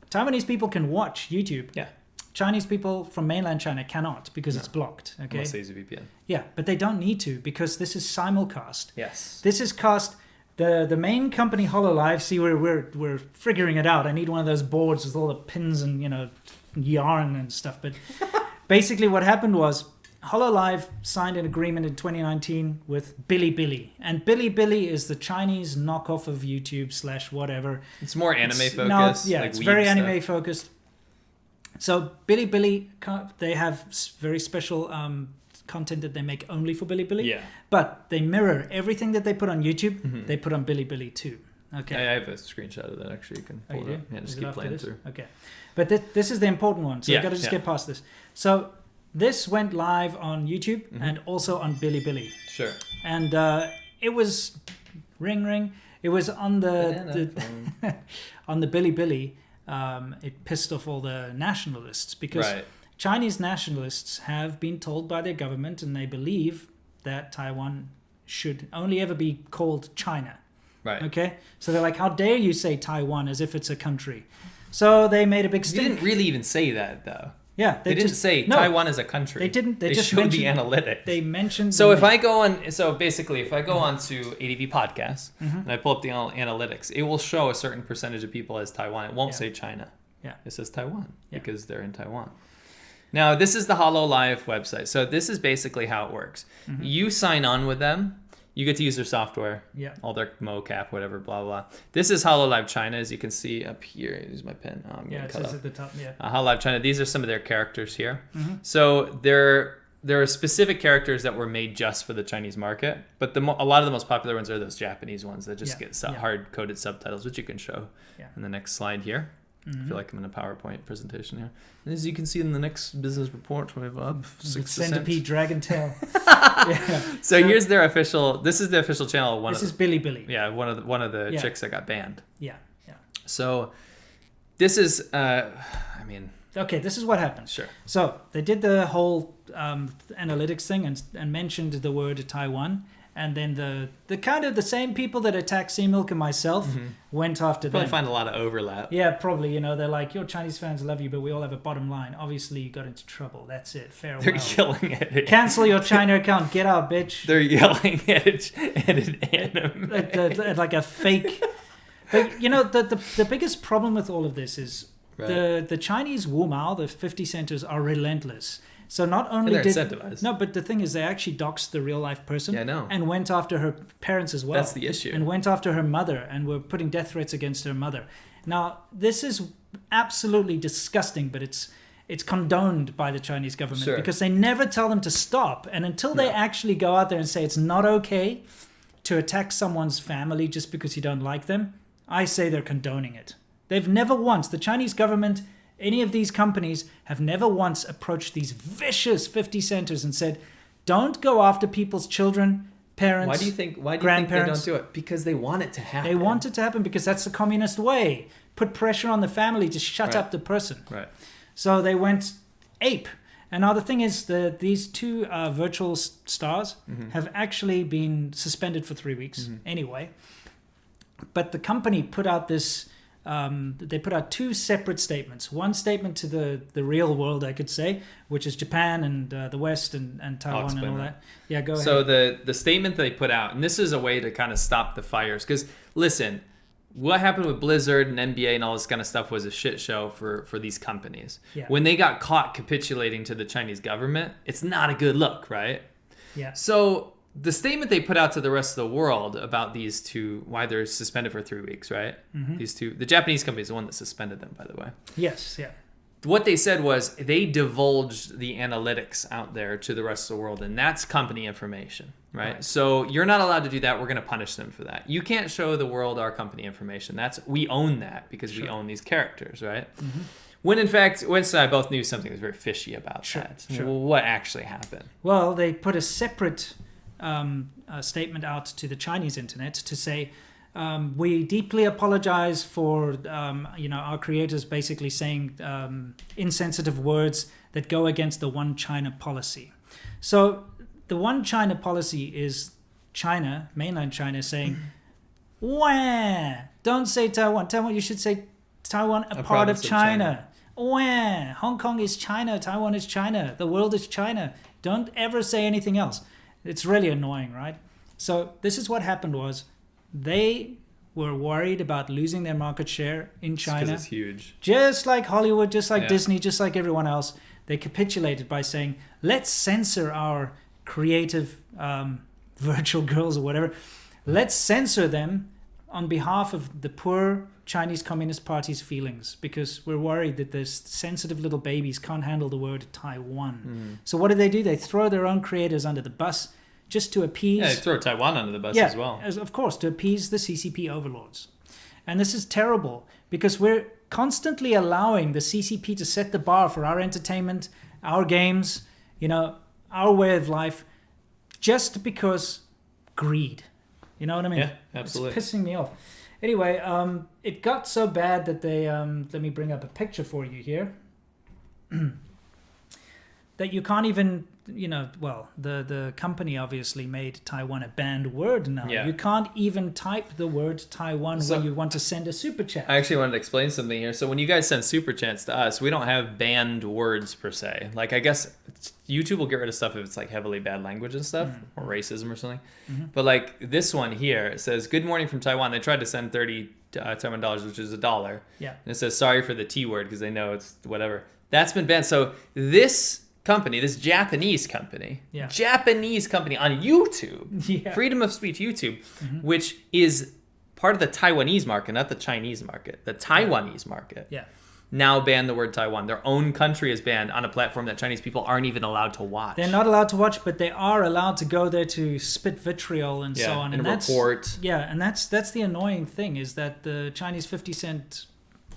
Taiwanese people can watch YouTube. Yeah. Chinese people from mainland China cannot because it's blocked. Okay. Unless they use a VPN. Yeah, but they don't need to because this is simulcast. Yes. This is cast. The main company HoloLive. See, we're figuring it out. I need one of those boards with all the pins and yarn and stuff. But basically, what happened was HoloLive signed an agreement in 2019 with Bilibili, and Bilibili is the Chinese knockoff of YouTube / whatever. It's more anime It's focused. now- yeah, like it's weeb very stuff. anime focused. So Bilibili, they have very special content that they make only for Bilibili. Yeah. But they mirror everything that they put on YouTube. They put on Bilibili too. Okay. I have a screenshot of that actually. You can Oh, pull you it do? up. Yeah, Is just it keep after playing this? through. Okay. But this is the important one. So Yeah, you've got to just yeah. get past this. So this went live on YouTube and also on Bilibili. Sure. And it was Ring, ring. It was on the on the Bilibili. It pissed off all the nationalists because Chinese nationalists have been told by their government, and they believe that Taiwan should only ever be called China. Right. Okay? So they're like, how dare you say Taiwan as if it's a country? So they made a big stink. You didn't really even say that, though. Yeah. They didn't say Taiwan is a country. They didn't. They just showed the analytics. They mentioned... So if I go on... So basically, if I go on to ADV Podcasts and I pull up the analytics, it will show a certain percentage of people as Taiwan. It won't say China. Yeah. It says Taiwan because they're in Taiwan. Now, this is the HoloLive website. So this is basically how it works. You sign on with them. You get to use their software, all their mocap, whatever, blah, blah. This is HoloLive China, as you can see up here. Use my pen. Oh, it says at the top, HoloLive China. These are some of their characters here. So there are specific characters that were made just for the Chinese market, but a lot of the most popular ones are those Japanese ones that just get hard-coded subtitles, which you can show in the next slide here. I feel like I'm in a PowerPoint presentation here. And as you can see in the next business report, we have up 6%. Centipede Dragon Tail. So here's their official. This is the official channel. This is Bilibili. Yeah, one of the chicks that got banned. Yeah. So this is. Okay, this is what happened. Sure. So they did the whole analytics thing and mentioned the word Taiwan. And then the kind of the same people that attacked Sea Milk and myself went after them. Probably find a lot of overlap. Yeah, probably. They're like, your Chinese fans love you, but we all have a bottom line. Obviously, you got into trouble. That's it. Farewell. They're yelling at it. Cancel your China account. Get out, bitch. They're yelling at an anime. like a fake... But, the biggest problem with all of this is the Chinese Wu Mao, the 50 centers, are relentless. So not only they're incentivized. No, but the thing is, they actually doxed the real life person. Yeah, I know. And went after her parents as well. That's the issue. And went after her mother, and were putting death threats against her mother. Now, this is absolutely disgusting, but it's condoned by the Chinese government because they never tell them to stop. And until they actually go out there and say it's not okay to attack someone's family just because you don't like them, I say they're condoning it. They've never once, the Chinese government, any of these companies have never once approached these vicious 50 centers and said, don't go after people's children, parents, Why do you think they don't do it? Because they want it to happen. They want it to happen because that's the communist way. Put pressure on the family to shut up the person. Right. So they went ape. And now the thing is, these two virtual stars have actually been suspended for 3 weeks anyway. But the company put out this... they put out two separate statements. One statement to the real world, I could say, which is Japan and the West and Taiwan and all that. Yeah, go ahead. So the statement they put out, and this is a way to kind of stop the fires. Because, listen, what happened with Blizzard and NBA and all this kind of stuff was a shit show for these companies. Yeah. When they got caught capitulating to the Chinese government, it's not a good look, right? Yeah. So... the statement they put out to the rest of the world about these two, why they're suspended for 3 weeks, right? These two, the Japanese company is the one that suspended them, by the way. Yes, yeah. What they said was they divulged the analytics out there to the rest of the world, and that's company information, right? So you're not allowed to do that. We're going to punish them for that. You can't show the world our company information. We own that because we own these characters, right? When in fact, Winston and I both knew something was very fishy about that. Well, what actually happened? Well, they put a separate... statement out to the Chinese internet to say we deeply apologize for our creators basically saying insensitive words that go against the One China policy. So the One China policy is China, mainland China, saying, wah, don't say Taiwan. Taiwan, you should say Taiwan a part of China. Wah, Hong Kong is China, Taiwan is China, the world is China. Don't ever say anything else. It's really annoying, right? So this is what happened was they were worried about losing their market share in China. Because it's huge. Just like Hollywood, just like Disney, just like everyone else. They capitulated by saying, let's censor our creative virtual girls or whatever. Let's censor them on behalf of the poor Chinese Communist Party's feelings because we're worried that these sensitive little babies can't handle the word Taiwan. So what do? They throw their own creators under the bus just to appease... Yeah, they throw Taiwan under the bus as well. Of course, to appease the CCP overlords. And this is terrible because we're constantly allowing the CCP to set the bar for our entertainment, our games, our way of life, just because greed. You know what I mean? Yeah, absolutely. It's pissing me off. Anyway, it got so bad that they let me bring up a picture for you here. That you can't even, the company obviously made Taiwan a banned word now. Yeah. You can't even type the word Taiwan when you want to send a super chat. I actually wanted to explain something here. So when you guys send super chats to us, we don't have banned words per se. Like, I guess YouTube will get rid of stuff if it's like heavily bad language and stuff, or racism or something. But like this one here, it says, "Good morning from Taiwan." They tried to send 30 Taiwan dollars, which is $1. Yeah. And it says, "Sorry for the T word," because they know it's whatever. That's been banned. So this company, this Japanese company on YouTube, Freedom of Speech YouTube, which is part of the Taiwanese market, not the Chinese market, the Taiwanese market, now banned the word Taiwan. Their own country is banned on a platform that Chinese people aren't even allowed to watch. They're not allowed to watch, but they are allowed to go there to spit vitriol and so on. And report. And that's the annoying thing, is that the Chinese 50 cent,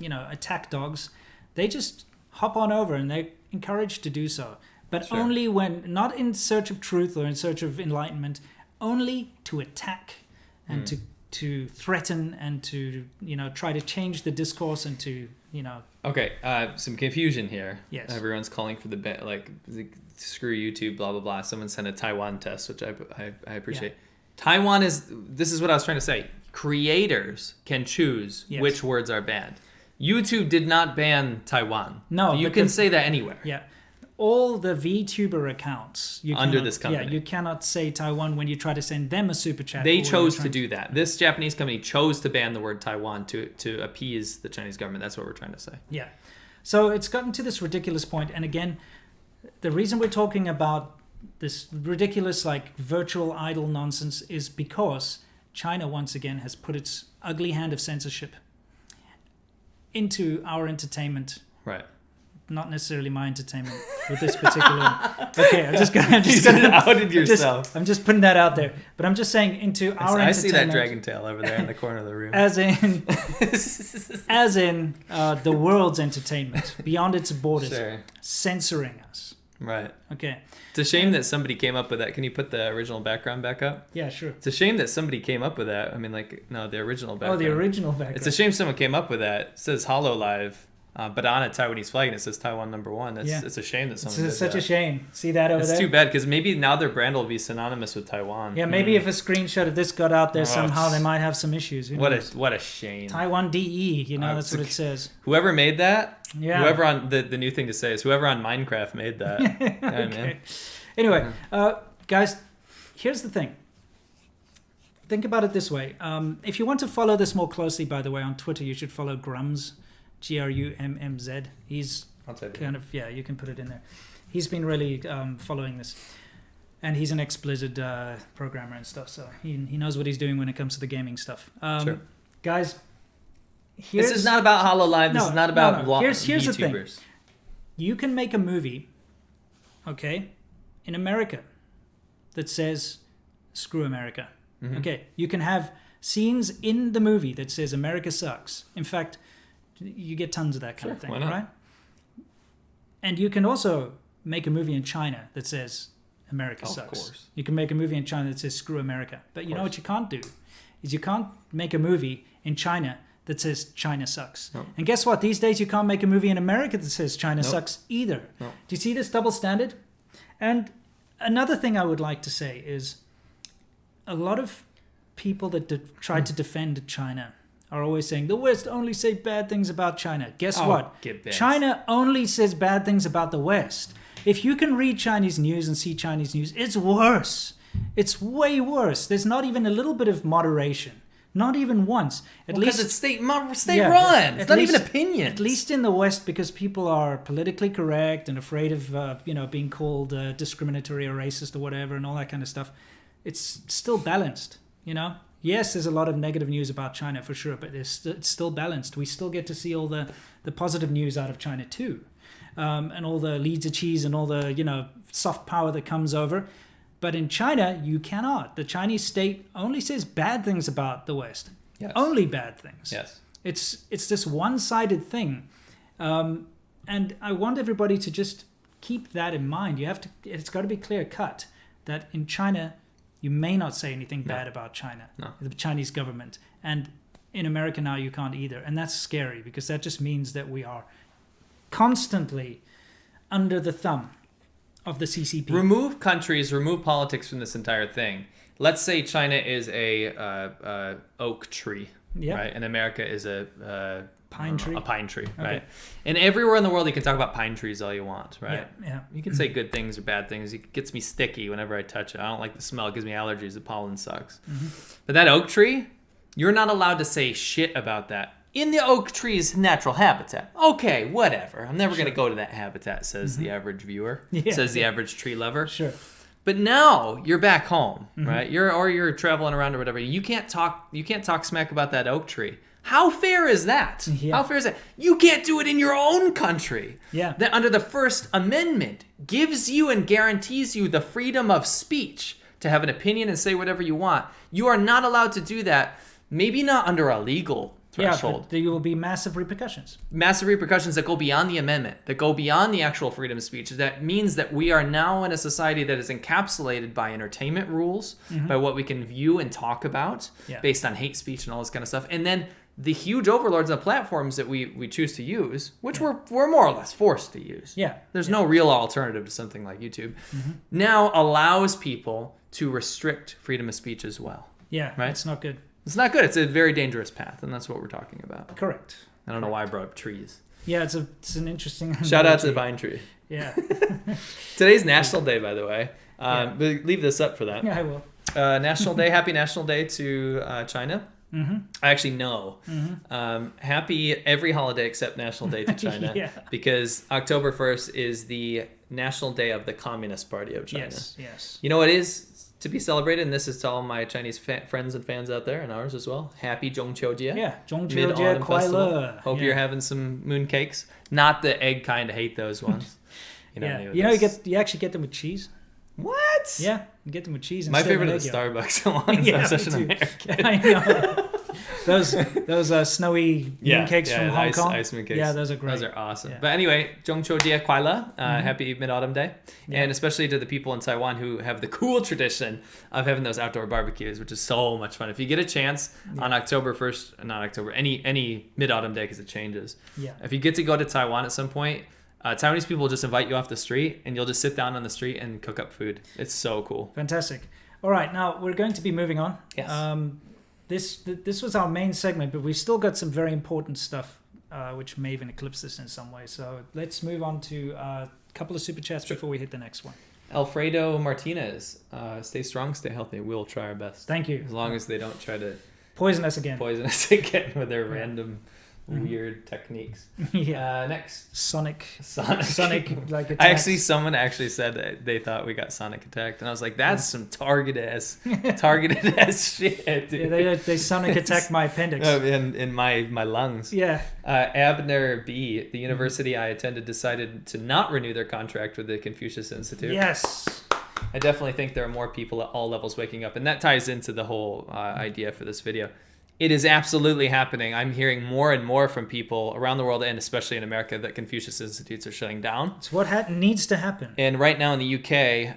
attack dogs, they just hop on over and they're encouraged to do so. But only when, not in search of truth or in search of enlightenment, only to attack and to threaten and to, try to change the discourse and to, Okay, some confusion here. Yes. Everyone's calling for screw YouTube, blah, blah, blah. Someone sent a Taiwan test, which I appreciate. Taiwan this is what I was trying to say. Creators can choose which words are banned. YouTube did not ban Taiwan. No. You can say that anywhere. Yeah. All the VTuber accounts under this company. Yeah, you cannot say Taiwan when you try to send them a super chat. They chose to do that. This Japanese company chose to ban the word Taiwan to appease the Chinese government. That's what we're trying to say. Yeah. So it's gotten to this ridiculous point. And again, the reason we're talking about this ridiculous, virtual idol nonsense is because China, once again, has put its ugly hand of censorship into our entertainment. Right. Not necessarily my entertainment with this particular. Okay, I'm just gonna outed yourself. I'm just putting that out there, but I'm just saying into our entertainment. I see that dragon tail over there in the corner of the room. As in the world's entertainment beyond its borders, censoring us. Right. Okay. It's a shame that somebody came up with that. Can you put the original background back up? Yeah, sure. It's a shame that somebody came up with that. I mean, the original background. Oh, the original background. It's a shame someone came up with that. It says HoloLive. But on a Taiwanese flag, and it says Taiwan #1. It's a shame that someone did such that. a shame. See that over there? It's too bad, because maybe now their brand will be synonymous with Taiwan. Yeah, maybe if a screenshot of this got out there somehow, they might have some issues. What a shame. Taiwan DE, that's what it says. Whoever made that, whoever on the new thing to say is whoever on Minecraft made that. Okay. Man. Anyway, guys, here's the thing. Think about it this way. If you want to follow this more closely, by the way, on Twitter, you should follow Grumz. GRUMMZ. He's kind of, you can put it in there. He's been really following this. And he's an ex-Blizzard programmer and stuff, so he knows what he's doing when it comes to the gaming stuff. Guys, this is not about HoloLive. This is not about Here's the thing. YouTubers. You can make a movie, in America that says, screw America. Okay, you can have scenes in the movie that says America sucks. In fact, you get tons of that kind of thing, right? And you can also make a movie in China that says America sucks. Of course. You can make a movie in China that says screw America. But you know what you can't do? Is you can't make a movie in China that says China sucks. Nope. And guess what? These days you can't make a movie in America that says China sucks either. Nope. Do you see this double standard? And another thing I would like to say is a lot of people that try to defend China are always saying the West only say bad things about China. Guess what? China only says bad things about the West. If you can read Chinese news and see Chinese news, it's worse. It's way worse. There's not even a little bit of moderation. Not even once. Because it's state run. It's not even opinion. At least in the West, because people are politically correct and afraid of being called discriminatory or racist or whatever and all that kind of stuff. It's still balanced, Yes, there's a lot of negative news about China for sure, but it's still balanced. We still get to see all the positive news out of China too, and all the leads of cheese and all the soft power that comes over. But in China, you cannot. The Chinese state only says bad things about the West. Yes. Only bad things. Yes. It's this one-sided thing, and I want everybody to just keep that in mind. It's got to be clear cut that in China, You may not say anything bad about China, the Chinese government. And in America now, you can't either. And that's scary because that just means that we are constantly under the thumb of the CCP. Remove countries, remove politics from this entire thing. Let's say China is a oak tree, right? And America is a pine tree. A pine tree, right? And everywhere in the world, you can talk about pine trees all you want, right? Yeah. You can say good things or bad things. It gets me sticky whenever I touch it. I don't like the smell. It gives me allergies. The pollen sucks. But that oak tree, you're not allowed to say shit about that in the oak tree's natural habitat. Okay, whatever. I'm never going to go to that habitat, says the average viewer, says the average tree lover. Sure. But now you're back home, right? You're traveling around or whatever. You can't talk smack about that oak tree. How fair is that? How fair is that? You can't do it in your own country. That under the First Amendment gives you and guarantees you the freedom of speech to have an opinion and say whatever you want. You are not allowed to do that. Maybe not under a legal threshold. Yeah, but there will be massive repercussions. Massive repercussions that go beyond the amendment, that go beyond the actual freedom of speech. That means that we are now in a society that is encapsulated by entertainment rules, by what we can view and talk about, based on hate speech and all this kind of stuff. And then the huge overlords of platforms that we choose to use, which we're more or less forced to use. There's no real alternative to something like YouTube. Now allows people to restrict freedom of speech as well. Right? It's not good. It's not good. It's a very dangerous path, and that's what we're talking about. Correct. I don't know why I brought up trees. Yeah, it's an interesting... Shout out to the pine tree. Yeah. Today's National Day, by the way. But leave this up for that. Yeah, I will. National Day. Happy National Day to China. I actually know. Happy every holiday except National Day to China. Because October 1st is the National Day of the Communist Party of China. Yes. You know what is to be celebrated, and this is to all my Chinese friends and fans out there, and ours as well. Happy Zhongqiujie. Yeah, Zhongqiujie Kuai Hope you're having some mooncakes. Not the egg kind. I hate those ones. You actually get them with cheese. What? Yeah, you get them with cheese. My favorite are the Starbucks ones. I'm such an American. I know. Those snowy mooncakes from Hong Kong. Ice mooncakes. Yeah, those are great. Those are awesome. But anyway, Zhongqiujie Kuai happy Mid-Autumn Day. And especially to the people in Taiwan who have the cool tradition of having those outdoor barbecues, which is so much fun. If you get a chance on October 1st, not October, any Mid-Autumn Day, because it changes. If you get to go to Taiwan at some point, Taiwanese people will just invite you off the street, and you'll just sit down on the street and cook up food. It's so cool. Fantastic. All right, now we're going to be moving on. Yes. This was our main segment, but we've still got some very important stuff, which may even eclipse this in some way. So let's move on to a couple of super chats before we hit the next one. Alfredo Martinez, stay strong, stay healthy. We'll try our best. Thank you. As long as they don't try to poison us again with their random weird techniques. Next, Sonic like attacks. Someone actually said that they thought we got Sonic attacked, and I was like, that's some targeted ass shit, dude. Yeah, they Sonic attacked my appendix. In my lungs. Abner B, the university I attended, decided to not renew their contract with the Confucius Institute. Yes. I definitely think there are more people at all levels waking up, and that ties into the whole idea for this video. It is absolutely happening. I'm hearing more and more from people around the world, and especially in America, that Confucius Institutes are shutting down. It's what needs to happen. And right now in the UK,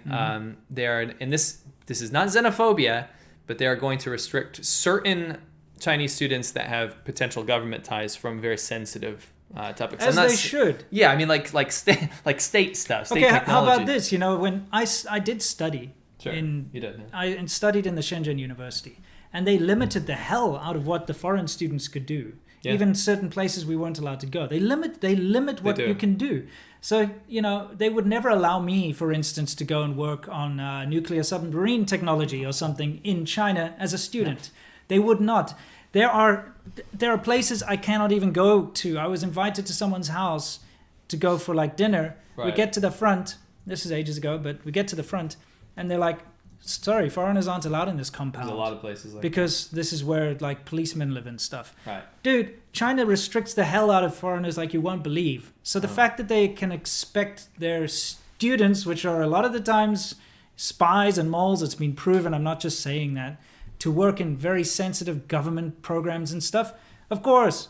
they are, and this is not xenophobia, but they are going to restrict certain Chinese students that have potential government ties from very sensitive topics. As they should. Yeah, I mean, like state stuff. State okay, technology. how about this? when I did study you did. I studied in the Shenzhen University. And they limited the hell out of what the foreign students could do. Even certain places we weren't allowed to go. They limit what you can do. So, they would never allow me, for instance, to go and work on nuclear submarine technology or something in China as a student. They would not. There are places I cannot even go to. I was invited to someone's house to go for dinner. Right. We get to the front. This is ages ago, but we get to the front and they're like, sorry, foreigners aren't allowed in this compound. There's a lot of places like because this is where policemen live and stuff. Right. Dude, China restricts the hell out of foreigners like you won't believe. So the fact that they can expect their students, which are a lot of the times spies and moles, it's been proven, I'm not just saying that, to work in very sensitive government programs and stuff, of course,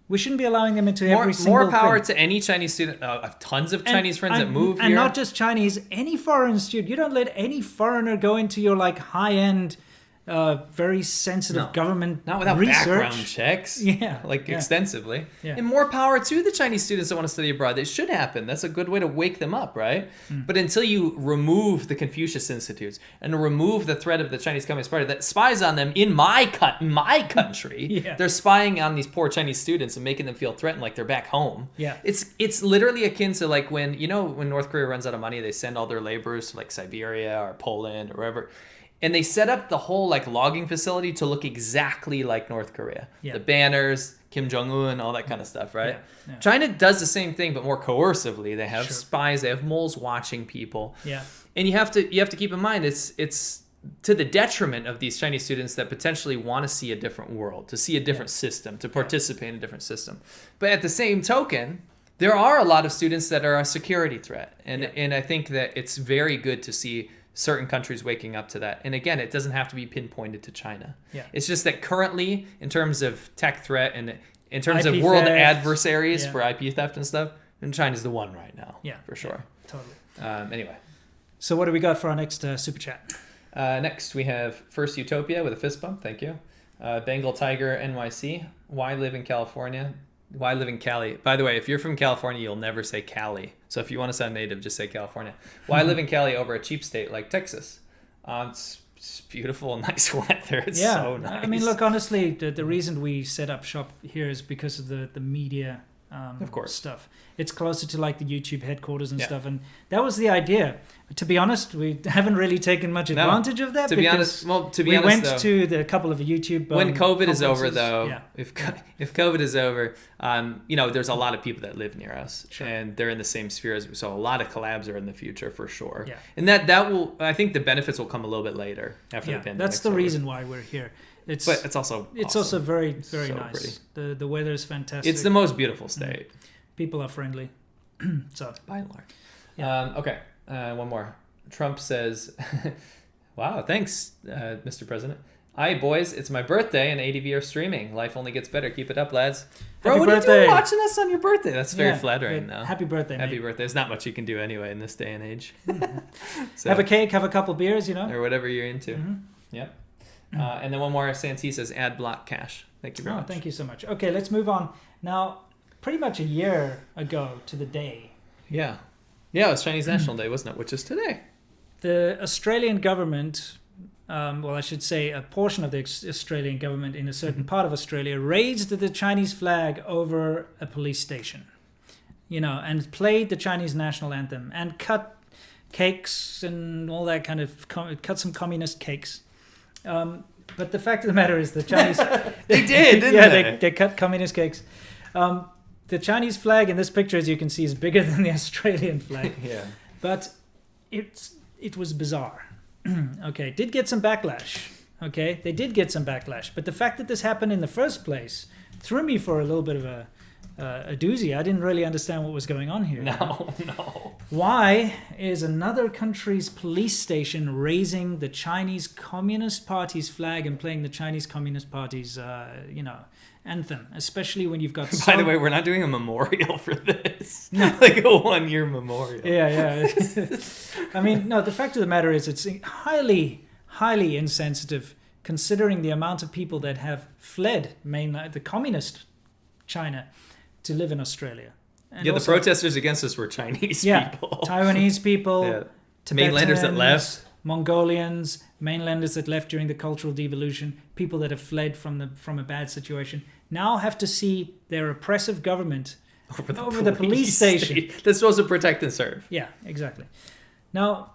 We shouldn't be allowing them into every single More power thing. to any Chinese student. I have tons of Chinese friends that move here. And not just Chinese, any foreign student. You don't let any foreigner go into your like high-end, very sensitive government not without research. background checks. Extensively. Yeah. And more power to the Chinese students that want to study abroad. It should happen. That's a good way to wake them up, right? But until you remove the Confucius Institutes and remove the threat of the Chinese Communist Party that spies on them in my country, they're spying on these poor Chinese students and making them feel threatened like they're back home. Yeah. It's literally akin to like when North Korea runs out of money, they send all their laborers to like Siberia or Poland or wherever. And they set up the whole like logging facility to look exactly like North Korea. The banners, Kim Jong-un, all that kind of stuff, right? Yeah. China does the same thing, but more coercively. They have spies, they have moles watching people. Yeah. And you have to keep in mind it's to the detriment of these Chinese students that potentially want to see a different world, to see a different system, to participate in a different system. But at the same token, there are a lot of students that are a security threat. And I think that it's very good to see certain countries waking up to that. And again, it doesn't have to be pinpointed to China. It's just that currently, in terms of tech threat and in terms IP of world theft. adversaries for IP theft and stuff, and China's the one right now. For sure. Totally. Anyway. So what do we got for our next super chat? Next, we have First Utopia with a fist bump. Thank you. Bengal Tiger NYC. Why live in California? Why live in Cali? By the way, if you're from California, you'll never say Cali. So if you want to sound native, just say California. Why live in Cali over a cheap state like Texas? It's beautiful and nice weather. It's so nice. I mean, look, honestly, the reason we set up shop here is because of the media of course. Stuff. It's closer to like the YouTube headquarters and stuff. And that was the idea. To be honest, we haven't really taken much advantage of that. We went to a couple of YouTube when COVID is over, though. If COVID is over, there's a lot of people that live near us, and they're in the same sphere as we. So a lot of collabs are in the future for sure. And that will, I think, the benefits will come a little bit later after the pandemic. That's the reason why we're here. But it's also also very, very so nice. The weather is fantastic. It's the most beautiful state. People are friendly. So by and large. Okay. One more. Trump says, wow, thanks, Mr. President. Hi, boys. It's my birthday and ADV are streaming. Life only gets better. Keep it up, lads. Bro, what are you doing watching us on your birthday? That's very flattering, though. Happy birthday, Happy birthday. There's not much you can do anyway in this day and age. So, have a cake, have a couple beers, Or whatever you're into. Yep. And then one more. Santee says, add block cash. Thank you very much. Thank you so much. Okay, let's move on. Now, pretty much a year ago to the day. Yeah, it was Chinese National Day, wasn't it? Which is today. The Australian government, I should say a portion of the Australian government in a certain part of Australia, raised the Chinese flag over a police station, and played the Chinese national anthem and cut cakes and all that kind of, cut some communist cakes. But the fact of the matter is the Chinese... They did, didn't they? Yeah, they cut communist cakes. The Chinese flag in this picture, as you can see, is bigger than the Australian flag. But it was bizarre. Okay, did get some backlash. Okay, they did get some backlash. But the fact that this happened in the first place threw me for a little bit of a doozy. I didn't really understand what was going on here. No. Why is another country's police station raising the Chinese Communist Party's flag and playing the Chinese Communist Party's, anthem, especially when you've got... By the way, we're not doing a memorial for this. No. Like a 1-year memorial. Yeah. I mean, no, the fact of the matter is it's highly, highly insensitive considering the amount of people that have fled the communist China to live in Australia. And the protesters against us were Chinese people. Taiwanese people, Tibetans, mainlanders that left. Mongolians, mainlanders that left during the cultural devolution, people that have fled from a bad situation, now have to see their oppressive government over the police station. That's supposed to protect and serve. Yeah, exactly. Now,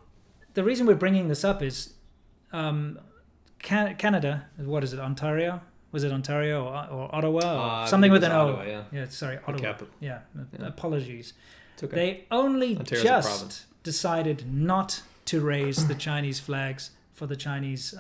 the reason we're bringing this up is Canada, what is it, Ontario? Was it Ontario or Ottawa? Or something with an Ottawa, O. Yeah, sorry, Ottawa. Yeah. Apologies. It's okay. They only Ontario's just decided not to raise the Chinese flags for the Chinese,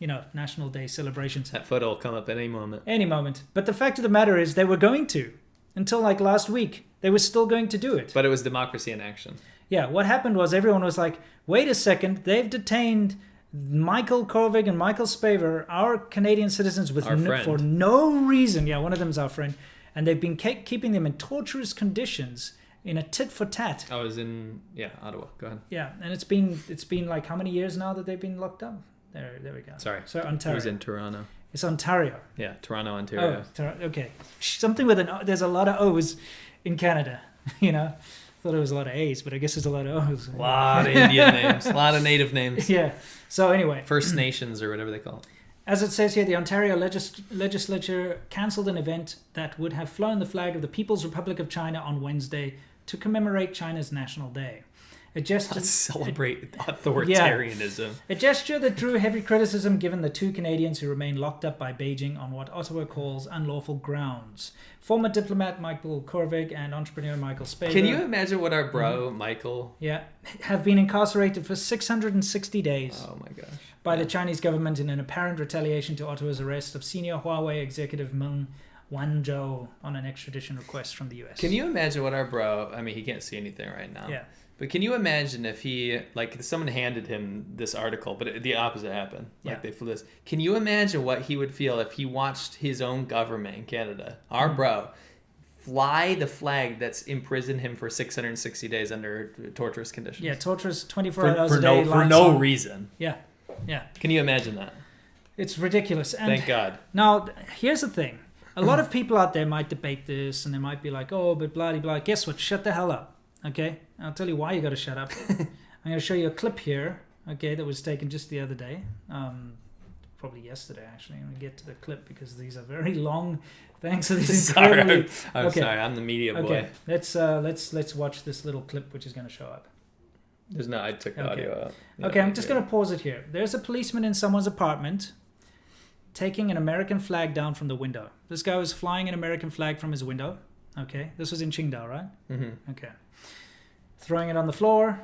National Day celebrations. That photo will come up at any moment. Any moment. But the fact of the matter is they were going to. Until like last week. They were still going to do it. But it was democracy in action. Yeah, what happened was everyone was like, wait a second, they've detained Michael Korvig and Michael Spaver, our Canadian citizens, for no reason. Yeah, one of them is our friend. and they've been keeping them in torturous conditions in a tit for tat. I was in Ottawa. Go ahead. Yeah, and it's been like how many years now that they've been locked up? There we go. Sorry, Ontario. It was in Toronto. It's Ontario. Yeah, Toronto, Ontario. Oh, okay. Something with an O. There's a lot of O's in Canada. You know, thought it was a lot of A's, but I guess there's a lot of O's. A lot of Indian names. A lot of native names. Yeah. So anyway. First Nations or whatever they call it. As it says here, the Ontario legislature cancelled an event that would have flown the flag of the People's Republic of China on Wednesday to commemorate China's National Day. Let's celebrate authoritarianism. A gesture that drew heavy criticism given the 2 Canadians who remain locked up by Beijing on what Ottawa calls unlawful grounds. Former diplomat Michael Korvig and entrepreneur Michael Spader. Can you imagine what our bro, Michael... Yeah, have been incarcerated for 660 days. Oh my gosh. By the Chinese government in an apparent retaliation to Ottawa's arrest of senior Huawei executive Meng Wanzhou on an extradition request from the US. Can you imagine what our bro... I mean, he can't see anything right now. Yeah. But can you imagine if he, like, someone handed him this article, but the opposite happened. Like, they flew this. Can you imagine what he would feel if he watched his own government in Canada, our bro, fly the flag that's imprisoned him for 660 days under torturous conditions? Yeah, torturous 24 hours a day. For no reason. Yeah, yeah. Can you imagine that? It's ridiculous. And thank God. Now, here's the thing. A lot of people out there might debate this, and they might be like, oh, but blah, blah, blah. Guess what? Shut the hell up. Okay, I'll tell you why you got to shut up. I'm going to show you a clip here, okay, that was taken just the other day, probably yesterday actually. I'm going to get to the clip because these are very long. Thanks for this incredibly. I'm sorry, I'm the media boy. Okay, let's watch this little clip which is going to show up. I took the audio out. Okay, I'm just going to pause it here. There's a policeman in someone's apartment taking an American flag down from the window. This guy was flying an American flag from his window. Okay, this was in Qingdao, right? Mm-hmm. Okay. Throwing it on the floor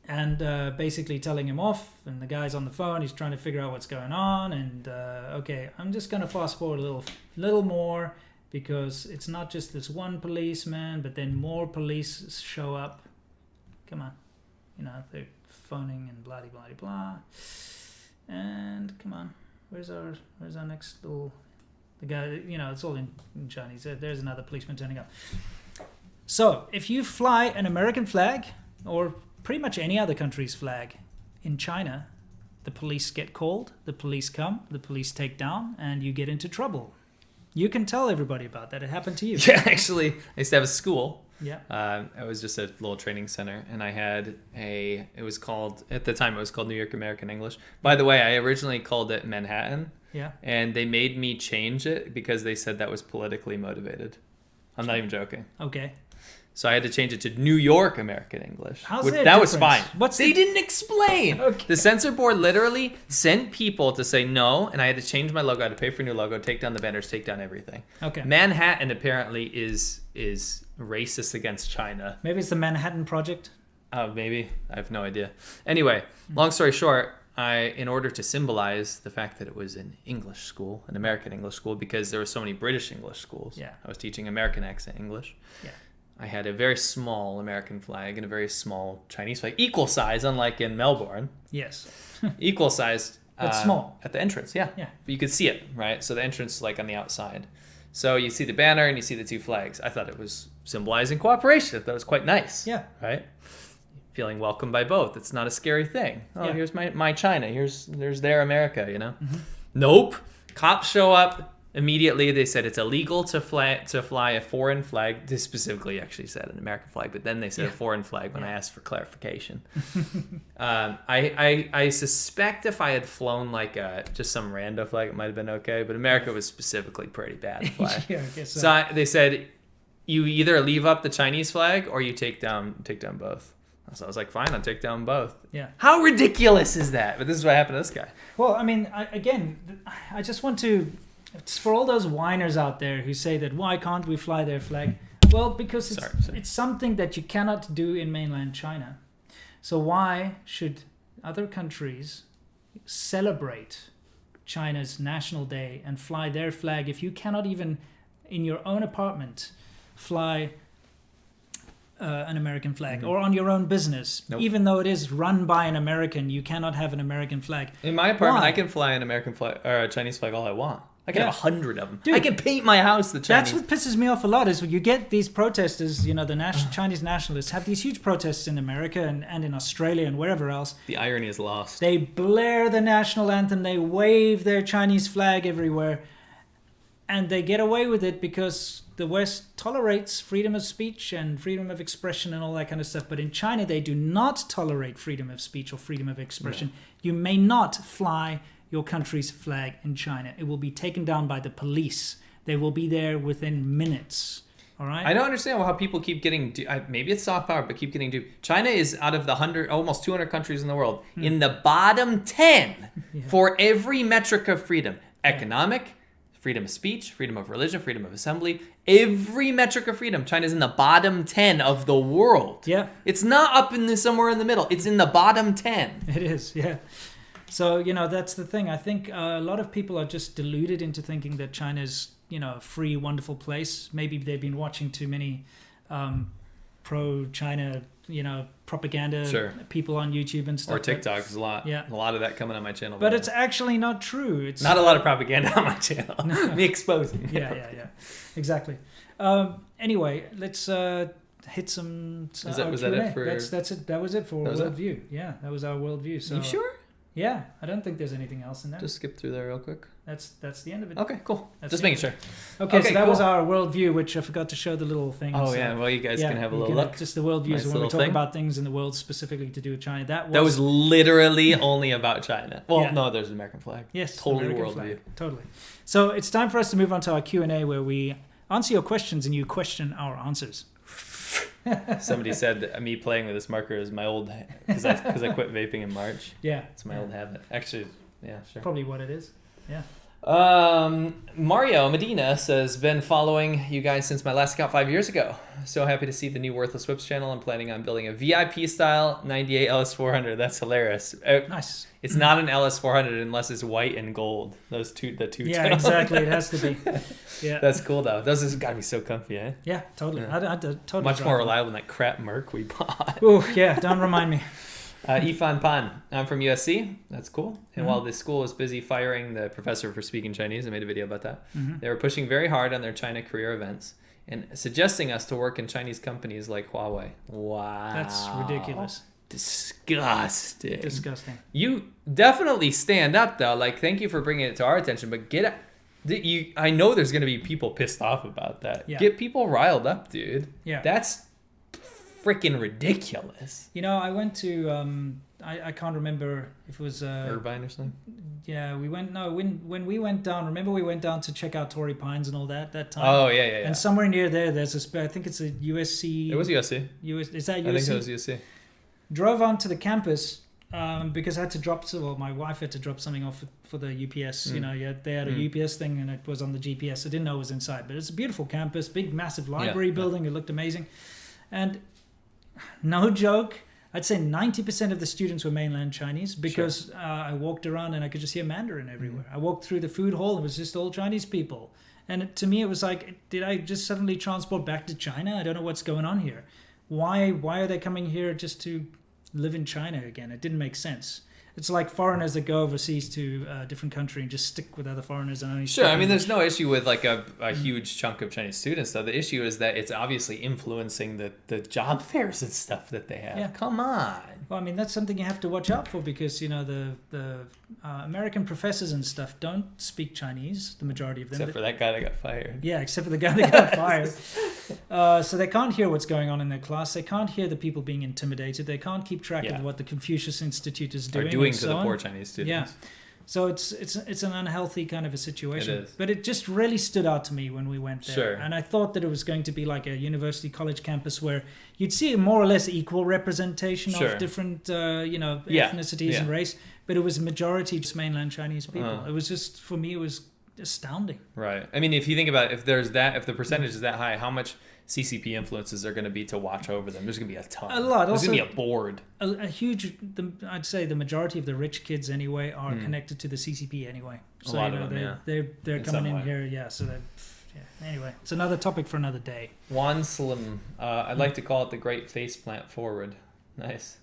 and basically telling him off, and the guy's on the phone, he's trying to figure out what's going on, and okay, I'm just going to fast forward a little more because it's not just this one policeman, but then more police show up. Come on. You know, they're phoning and blah, blah, blah, blah. And come on, where's our next little... The guy, you know, it's all in Chinese. There's another policeman turning up. So, if you fly an American flag, or pretty much any other country's flag, in China, the police get called, the police come, the police take down, and you get into trouble. You can tell everybody about that. It happened to you. Yeah, actually, I used to have a school. Yeah. It was just a little training center, and I had it was called New York American English. By the way, I originally called it Manhattan. Yeah. And they made me change it because they said that was politically motivated. I'm not even joking. Okay. So I had to change it to New York American English. How's that That was fine. They didn't explain. Okay. The censor board literally sent people to say no, and I had to change my logo. I had to pay for a new logo, take down the banners, take down everything. Okay. Manhattan apparently is racist against China. Maybe it's the Manhattan Project. Maybe. I have no idea. Anyway, long story short, in order to symbolize the fact that it was an English school, an American English school, because there were so many British English schools. Yeah. I was teaching American accent English. Yeah. I had a very small American flag and a very small Chinese flag, equal size, unlike in Melbourne. Yes. Equal sized. But small. At the entrance, yeah. Yeah. But you could see it, right? So the entrance is like on the outside. So you see the banner and you see the two flags. I thought it was symbolizing cooperation. I thought it was quite nice. Yeah. Right? Feeling welcomed by both. It's not a scary thing. Oh, Yeah. here's my China. There's their America, you know? Mm-hmm. Nope. Cops show up. Immediately, they said it's illegal to fly a foreign flag. They specifically actually said an American flag, but then they said a foreign flag when I asked for clarification. I suspect if I had flown like just some random flag, it might have been okay, but America was specifically pretty bad flag. Yeah, I guess so. So they said you either leave up the Chinese flag or you take down both. So I was like, fine, I'll take down both. Yeah. How ridiculous is that? But this is what happened to this guy. Well, I mean, I just want to... It's for all those whiners out there who say that why can't we fly their flag? Well, because it's something that you cannot do in mainland China. So why should other countries celebrate China's National Day and fly their flag if you cannot even in your own apartment fly an American flag, or on your own business. Nope. Even though it is run by an American, you cannot have an American flag. In my apartment, Why? I can fly an American flag or a Chinese flag all I want. I can have 100 of them. Dude, I can paint my house the Chinese. That's what pisses me off a lot is when you get these protesters, you know, the Chinese nationalists have these huge protests in America and in Australia and wherever else. The irony is lost. They blare the national anthem, they wave their Chinese flag everywhere, and they get away with it because the West tolerates freedom of speech and freedom of expression and all that kind of stuff. But in China, they do not tolerate freedom of speech or freedom of expression. No. You may not fly your country's flag in China. It will be taken down by the police. They will be there within minutes. All right. I don't understand how people keep getting. Maybe it's soft power, but keep getting duped. China is out of the almost 200 countries in the world, in the bottom 10 for every metric of freedom: economic, freedom of speech, freedom of religion, freedom of assembly. Every metric of freedom, China's in the bottom 10 of the world. Yeah. It's not up in somewhere in the middle. It's in the bottom 10. It is. Yeah. So, you know, that's the thing. I think a lot of people are just deluded into thinking that China's, you know, a free, wonderful place. Maybe they've been watching too many pro-China, you know, propaganda people on YouTube and stuff. Or TikTok. There's a lot of that coming on my channel. But it's actually not true. It's not a lot of propaganda on my channel. No. Me exposing. Yeah. Exactly. Anyway, let's hit some. Was that it for? That's it. That was it for worldview. Yeah, that was our worldview. So. You sure? Yeah, I don't think there's anything else in there. Just skip through there real quick. That's the end of it. Okay, cool. Just making sure. Okay, so that was our worldview, which I forgot to show the little thing. Oh, yeah. Well, you guys can have a little look. Just the worldview is when we talk about things in the world specifically to do with China. That was literally only about China. Well, no, there's an American flag. Yes, totally American worldview. Totally. So it's time for us to move on to our Q&A, where we answer your questions and you question our answers. Somebody said that me playing with this marker is my old, because I quit vaping in March. Yeah, it's my old habit. Actually, yeah, sure. Probably what it is. Yeah. Mario Medina says, been following you guys since my last account 5 years ago. So happy to see the new Worthless Whips channel. I'm planning on building a VIP style 98 LS400. That's hilarious. Nice. It's not an LS400 unless it's white and gold. The two. Yeah, exactly. It has to be. Yeah. That's cool though. Those has got to be so comfy, eh? Yeah, totally. Yeah. I totally. Much more reliable than that crap Merc we bought. Oh yeah, don't remind me. Ifan Pan. I'm from USC. That's cool. And while the school was busy firing the professor for speaking Chinese, I made a video about that. They were pushing very hard on their China career events and suggesting us to work in Chinese companies like Huawei. Wow. That's ridiculous. Disgusting. Disgusting. You definitely stand up though. Like, thank you for bringing it to our attention, but I know there's going to be people pissed off about that. Yeah. Get people riled up, dude. Yeah. That's freaking ridiculous. You know, I went to I can't remember if it was Irvine or something. Yeah, when we went down. Remember, we went down to check out Torrey Pines and all that time. Oh yeah. And somewhere near there's I think it's a USC. It was USC. Is that USC? I think it was USC. Drove onto the campus because I had to drop. Well, my wife had to drop something off for the UPS. You know, they had a UPS thing and it was on the GPS. I didn't know it was inside, but it's a beautiful campus, big, massive library building. It looked amazing, and no joke, I'd say 90% of the students were mainland Chinese because I walked around and I could just hear Mandarin everywhere. I walked through the food hall and it was just all Chinese people. And to me, it was like, did I just suddenly transport back to China? I don't know what's going on here. Why are they coming here just to live in China again? It didn't make sense. It's like foreigners that go overseas to a different country and just stick with other foreigners and only. Sure, I mean, there's no issue with like a huge chunk of Chinese students, though. The issue is that it's obviously influencing the job fairs and stuff that they have. Yeah. Come on. Well, I mean, that's something you have to watch out for because, you know, the American professors and stuff don't speak Chinese, the majority of them. Except for that guy that got fired. Yeah, except for the guy that got fired. So they can't hear what's going on in their class. They can't hear the people being intimidated. They can't keep track of what the Confucius Institute is doing. To the poor Chinese students. Yeah. So it's an unhealthy kind of a situation. It is. But it just really stood out to me when we went there. Sure. And I thought that it was going to be like a university college campus where you'd see a more or less equal representation of different ethnicities and race, but it was majority just mainland Chinese people. It was just, for me, it was astounding. Right. I mean, if you think about it, if the percentage is that high, how much CCP influences are going to be to watch over them? There's going to be a ton. A lot. There's going to be a board. A huge. I'd say the majority of the rich kids anyway are connected to the CCP anyway. So a lot of them, they're coming in here. Yeah. So that Yeah. Anyway, it's another topic for another day. Wan Slim. I'd like to call it the Great Faceplant Forward. Nice.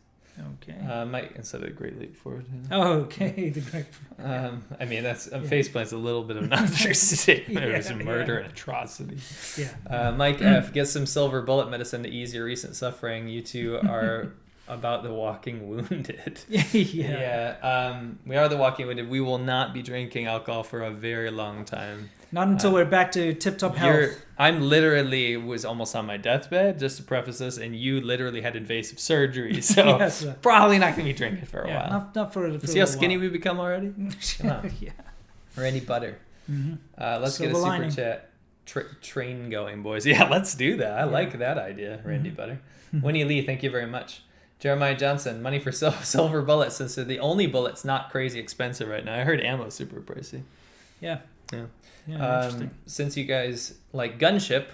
Okay. Might instead of the Great Leap Forward. Oh, okay. The great. I mean, that's faceplant's a little bit of an understatement. It was a murder and atrocity. Yeah. Mike F. Get some silver bullet medicine to ease your recent suffering. You two are about the walking wounded. Yeah. We are the walking wounded. We will not be drinking alcohol for a very long time. Not until we're back to tip-top health. I'm literally was almost on my deathbed, just to preface this, and you literally had invasive surgery, so Yes, probably not going to be drinking for a while. Not for See how skinny we've become already? Come on. Yeah. Randy Butter. Mm-hmm. Let's Silver get a super lining. chat train going, boys. Yeah, let's do that. I like that idea, Randy Butter. Winnie Lee, thank you very much. Jeremiah Johnson, money for silver bullets, since they're the only bullets not crazy expensive right now. I heard ammo's super pricey. Yeah. Yeah. Yeah, interesting. Since you guys like Gunship,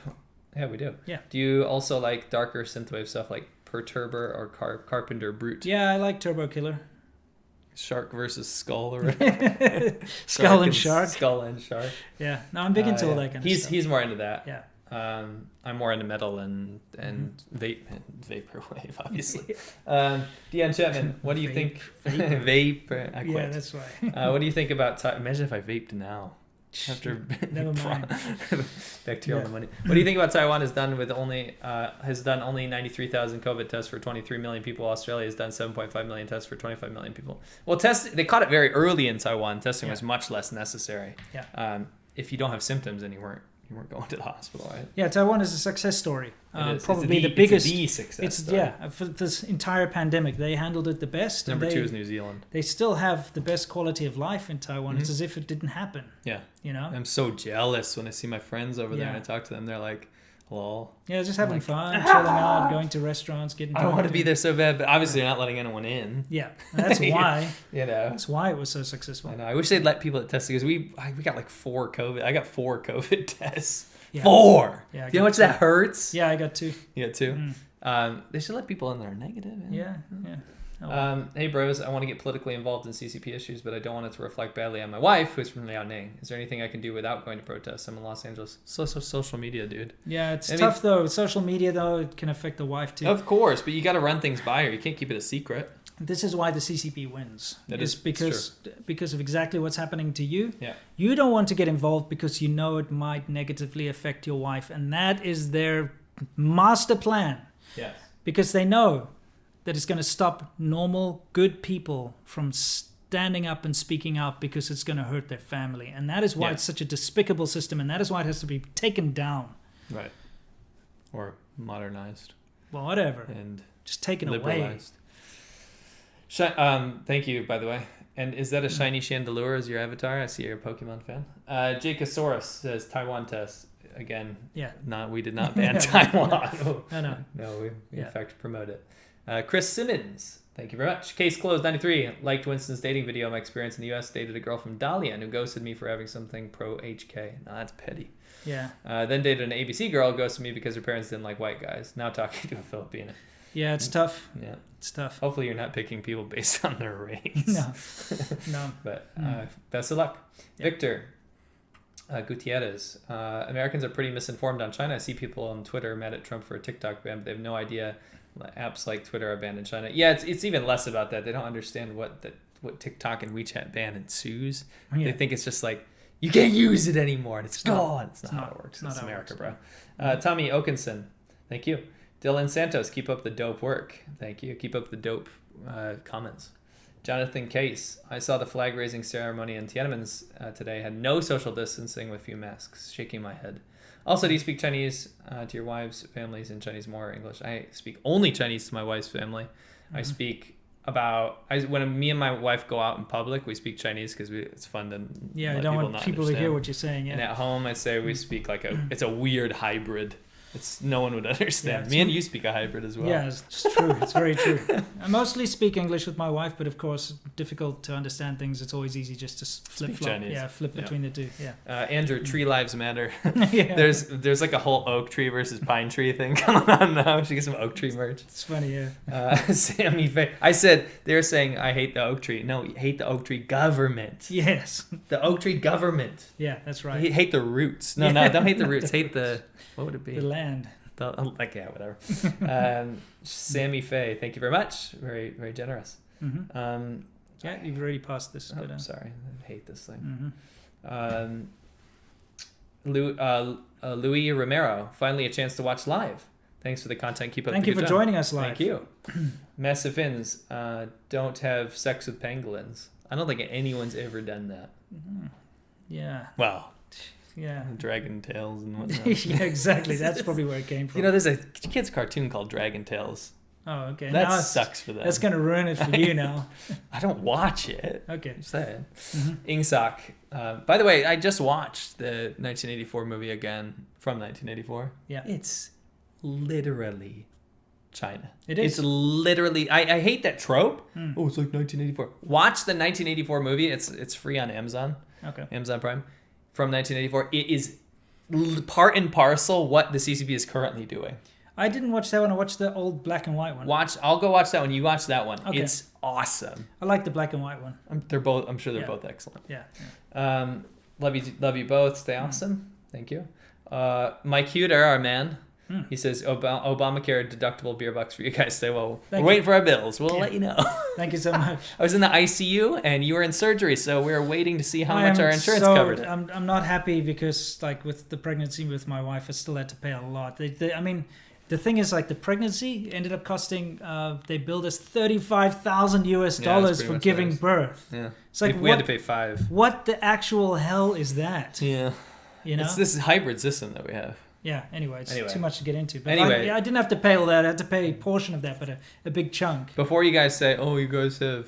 yeah, we do. Yeah. Do you also like darker synthwave stuff like Perturber or Carpenter Brute? Yeah, I like Turbo Killer. Shark versus Skull or whatever. Skull and Shark. Skull and Shark. Yeah. No, I'm big into all that kind of stuff. He's more into that. Yeah. I'm more into metal and vaporwave, obviously. Deanne Chapman, what do you think? Vape. I quit. Yeah, that's why. What do you think about? Imagine if I vaped now. After Never mind. bacterial money. What do you think about Taiwan has done only 93,000 COVID tests for 23 million people. Australia has done 7.5 million tests for 25 million people. Well, they caught it very early in Taiwan. Testing was much less necessary. Yeah. If you don't have symptoms and you weren't going to the hospital, right? Yeah, Taiwan is a success story. It is. Probably the biggest. It's the success story. Yeah, for this entire pandemic, they handled it the best. Number 2 is New Zealand. They still have the best quality of life in Taiwan. Mm-hmm. It's as if it didn't happen. Yeah. You know? I'm so jealous when I see my friends over there and I talk to them. They're like, lol. Yeah, just having fun, chilling out, going to restaurants, getting. I want to be there so bad, but obviously they're not letting anyone in. Yeah, that's why. That's why it was so successful. I know. I wish they'd let people test because we got like 4 COVID. I got 4 COVID tests. Yeah. 4. Yeah, Do you know how much that hurts? Yeah, I got 2. You got 2. They should let people in that are negative. Yeah. Oh, well. Hey bros, I want to get politically involved in CCP issues, but I don't want it to reflect badly on my wife, who's from Liaoning. Is there anything I can do without going to protests? I'm in Los Angeles. Social media, dude. Yeah, it's tough though. Social media though, it can affect the wife too. Of course, but you got to run things by her. You can't keep it a secret. This is why the CCP wins. It's because of exactly what's happening to you. Yeah. You don't want to get involved because you know it might negatively affect your wife, and that is their master plan. Yes. Because they know that it's going to stop normal, good people from standing up and speaking out because it's going to hurt their family. And that is why it's such a despicable system, and that is why it has to be taken down. Right. Or modernized. Well, whatever. And just taken liberalized. Thank you, by the way. And is that a shiny Chandelure as your avatar? I see you're a Pokemon fan. Jacosaurus says Taiwan test. Again, we did not ban Taiwan. No, we in fact promote it. Chris Simmons, thank you very much. Case closed, 93. Liked Winston's dating video. My experience in the U.S. Dated a girl from Dalian who ghosted me for having something pro-HK. No, that's petty. Yeah. Then dated an ABC girl, ghosted me because her parents didn't like white guys. Now talking to a Filipino. Yeah, it's tough. Yeah. It's tough. Hopefully you're not picking people based on their race. No. But best of luck. Yeah. Victor Gutierrez. Americans are pretty misinformed on China. I see people on Twitter mad at Trump for a TikTok ban, but they have no idea apps like Twitter are banned in China. Yeah, it's even less about that. They don't understand what TikTok and WeChat ban ensues. They think it's just like, you can't use it anymore and it's gone. It's not how it works. It's America, bro. Tommy Okinson, thank you. Dylan Santos, keep up the dope work. Thank you. Keep up the dope comments. Jonathan Case, I saw the flag raising ceremony in Tiananmen today. Had no social distancing with few masks. Shaking my head. Also, do you speak Chinese to your wives' families in Chinese more or English? I speak only Chinese to my wife's family. Mm-hmm. I speak when me and my wife go out in public, we speak Chinese because it's fun to I don't want people to hear what you're saying. Yeah. And at home, I say we speak it's a weird hybrid. no one would understand. Me and you speak a hybrid as well. Yeah, it's true. It's very true. I mostly speak English with my wife, but of course, difficult to understand things. It's always easy just to flip-flop. Yeah, flip between the two. Yeah. Andrew, tree lives matter. Yeah. There's like a whole oak tree versus pine tree thing going on now. We should get some oak tree merch. It's funny, yeah. Sammy Faye. I said, they're saying, I hate the oak tree. No, you hate the ook tree government. Yes. The oak tree government. Yeah, that's right. Hate the roots. No, don't hate the roots. Hate the... What would it be? The land. Whatever. Sammy Faye, thank you very much. Very, very generous. Mm-hmm. Yeah, you've already passed this. I'm sorry. I hate this thing. Mm-hmm. Louis Romero, finally a chance to watch live. Thanks for the content. Keep up Thank the you good for job. joining us live. Thank you. Massive Fins, don't have sex with pangolins. I don't think anyone's ever done that. Mm-hmm. Yeah. Well... Yeah. Dragon Tales and whatnot. Yeah, exactly. That's probably where it came from. You know, there's a kid's cartoon called Dragon Tales. Oh, okay. That sucks for them. That's going to ruin it for you now. I don't watch it. Okay. I'm saying. Mm-hmm. Ingsoc. By the way, I just watched the 1984 movie again from 1984. Yeah. It's literally China. It is. It's literally... I hate that trope. Mm. Oh, it's like 1984. Watch the 1984 movie. It's free on Amazon. Okay. Amazon Prime. From 1984. It is part and parcel what the CCP is currently doing. I didn't watch that one. I watched the old black and white one. I'll go watch that one. You watch that one. Okay. It's awesome. I like the black and white one. I'm sure they're both excellent. Yeah. Love you both. Stay awesome. Thank you. Mike Huter, our man. He says Obamacare deductible beer bucks for you guys. Stay well. We're waiting for our bills. We'll let you know. Thank you so much. I was in the ICU and you were in surgery, so we were waiting to see how much our insurance covered it. I'm not happy because, like, with the pregnancy with my wife, I still had to pay a lot. I mean, the thing is, like, the pregnancy ended up costing. They billed us $35,000 for giving birth. Yeah, it's like we had to pay $5,000. What the actual hell is that? Yeah, you know, it's this hybrid system that we have. Yeah, anyway, it's too much to get into. But anyway. I didn't have to pay all that. I had to pay a portion of that, but a big chunk. Before you guys say, oh, you're so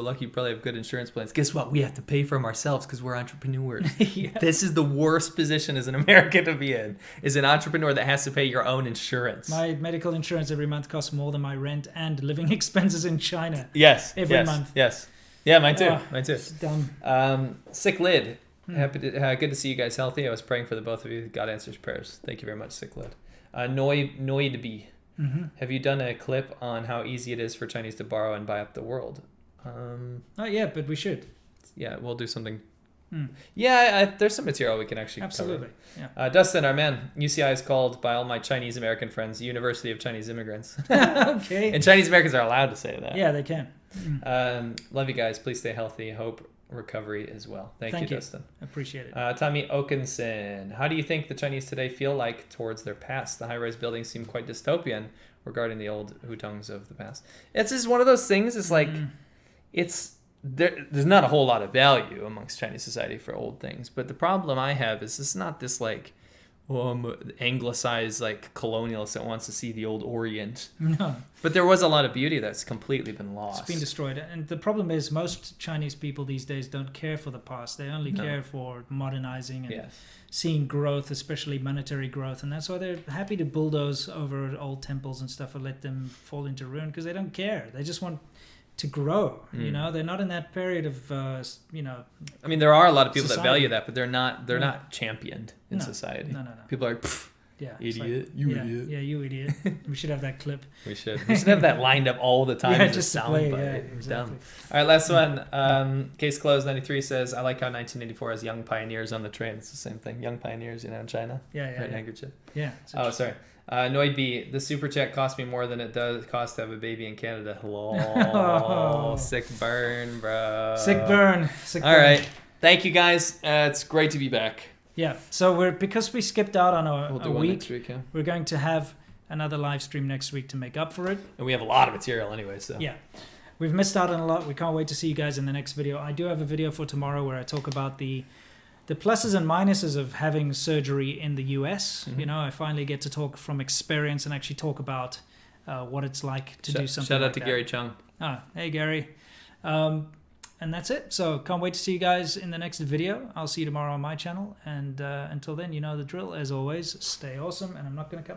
lucky, you probably have good insurance plans. Guess what? We have to pay for them ourselves because we're entrepreneurs. Yeah. This is the worst position as an American to be in, is an entrepreneur that has to pay your own insurance. My medical insurance every month costs more than my rent and living expenses in China. Yes. Every month. Yes. Yeah, mine too. Oh, mine too. It's dumb. Sick Lid. Happy to, good to see you guys healthy. I was praying for the both of you. God answers prayers. Thank you very much, Sick Lid. Noidby. Have you done a clip on how easy it is for Chinese to borrow and buy up the world? Not yet, but we should. Yeah, we'll do something. Yeah, there's some material we can actually absolutely cover. Yeah. Dustin, our man, UCI is called by all my Chinese American friends University of Chinese Immigrants. Okay. And Chinese Americans are allowed to say that. Yeah, they can. Love you guys. Please stay healthy. Hope recovery as well. Thank you, Dustin. Appreciate it. Tommy Okenson, how do you think the Chinese today feel like towards their past? The high-rise buildings seem quite dystopian regarding the old hutongs of the past. It's just one of those things. It's like there's not a whole lot of value amongst Chinese society for old things, but the problem I have is it's not this like anglicized like colonialist that wants to see the old Orient. No. But there was a lot of beauty that's completely been lost. It's been destroyed. And the problem is most Chinese people these days don't care for the past. They only care for modernizing and seeing growth, especially monetary growth. And that's why they're happy to bulldoze over old temples and stuff or let them fall into ruin because they don't care. They just want to grow. You know, they're not in that period of I mean, there are a lot of people that value that, but they're not championed in society. No. People are idiot, like, you idiot. Yeah, you idiot. We should have that clip. We should have that lined up all the time. Yeah, as just a to play. soundbite. Yeah, exactly. Dumb. All right, last one. Case closed 93 says, I like how 1984 has young pioneers on the train. It's the same thing. Young pioneers, in China. Yeah. Right, handkerchief. Yeah. Oh, sorry. Noid B, the super chat cost me more than it does cost to have a baby in Canada. Hello. Sick burn, bro. Sick burn. All right. Thank you, guys. It's great to be back. Yeah. So because we skipped out on a week, next week, we're going to have another live stream next week to make up for it. And we have a lot of material anyway, so. Yeah. We've missed out on a lot. We can't wait to see you guys in the next video. I do have a video for tomorrow where I talk about the pluses and minuses of having surgery in the US. You know, I finally get to talk from experience and actually talk about what it's like to do something Shout out like to that. Gary Chung. Oh, hey, Gary. And that's it. So can't wait to see you guys in the next video. I'll see you tomorrow on my channel. And until then, you know the drill. As always, stay awesome. And I'm not going to cut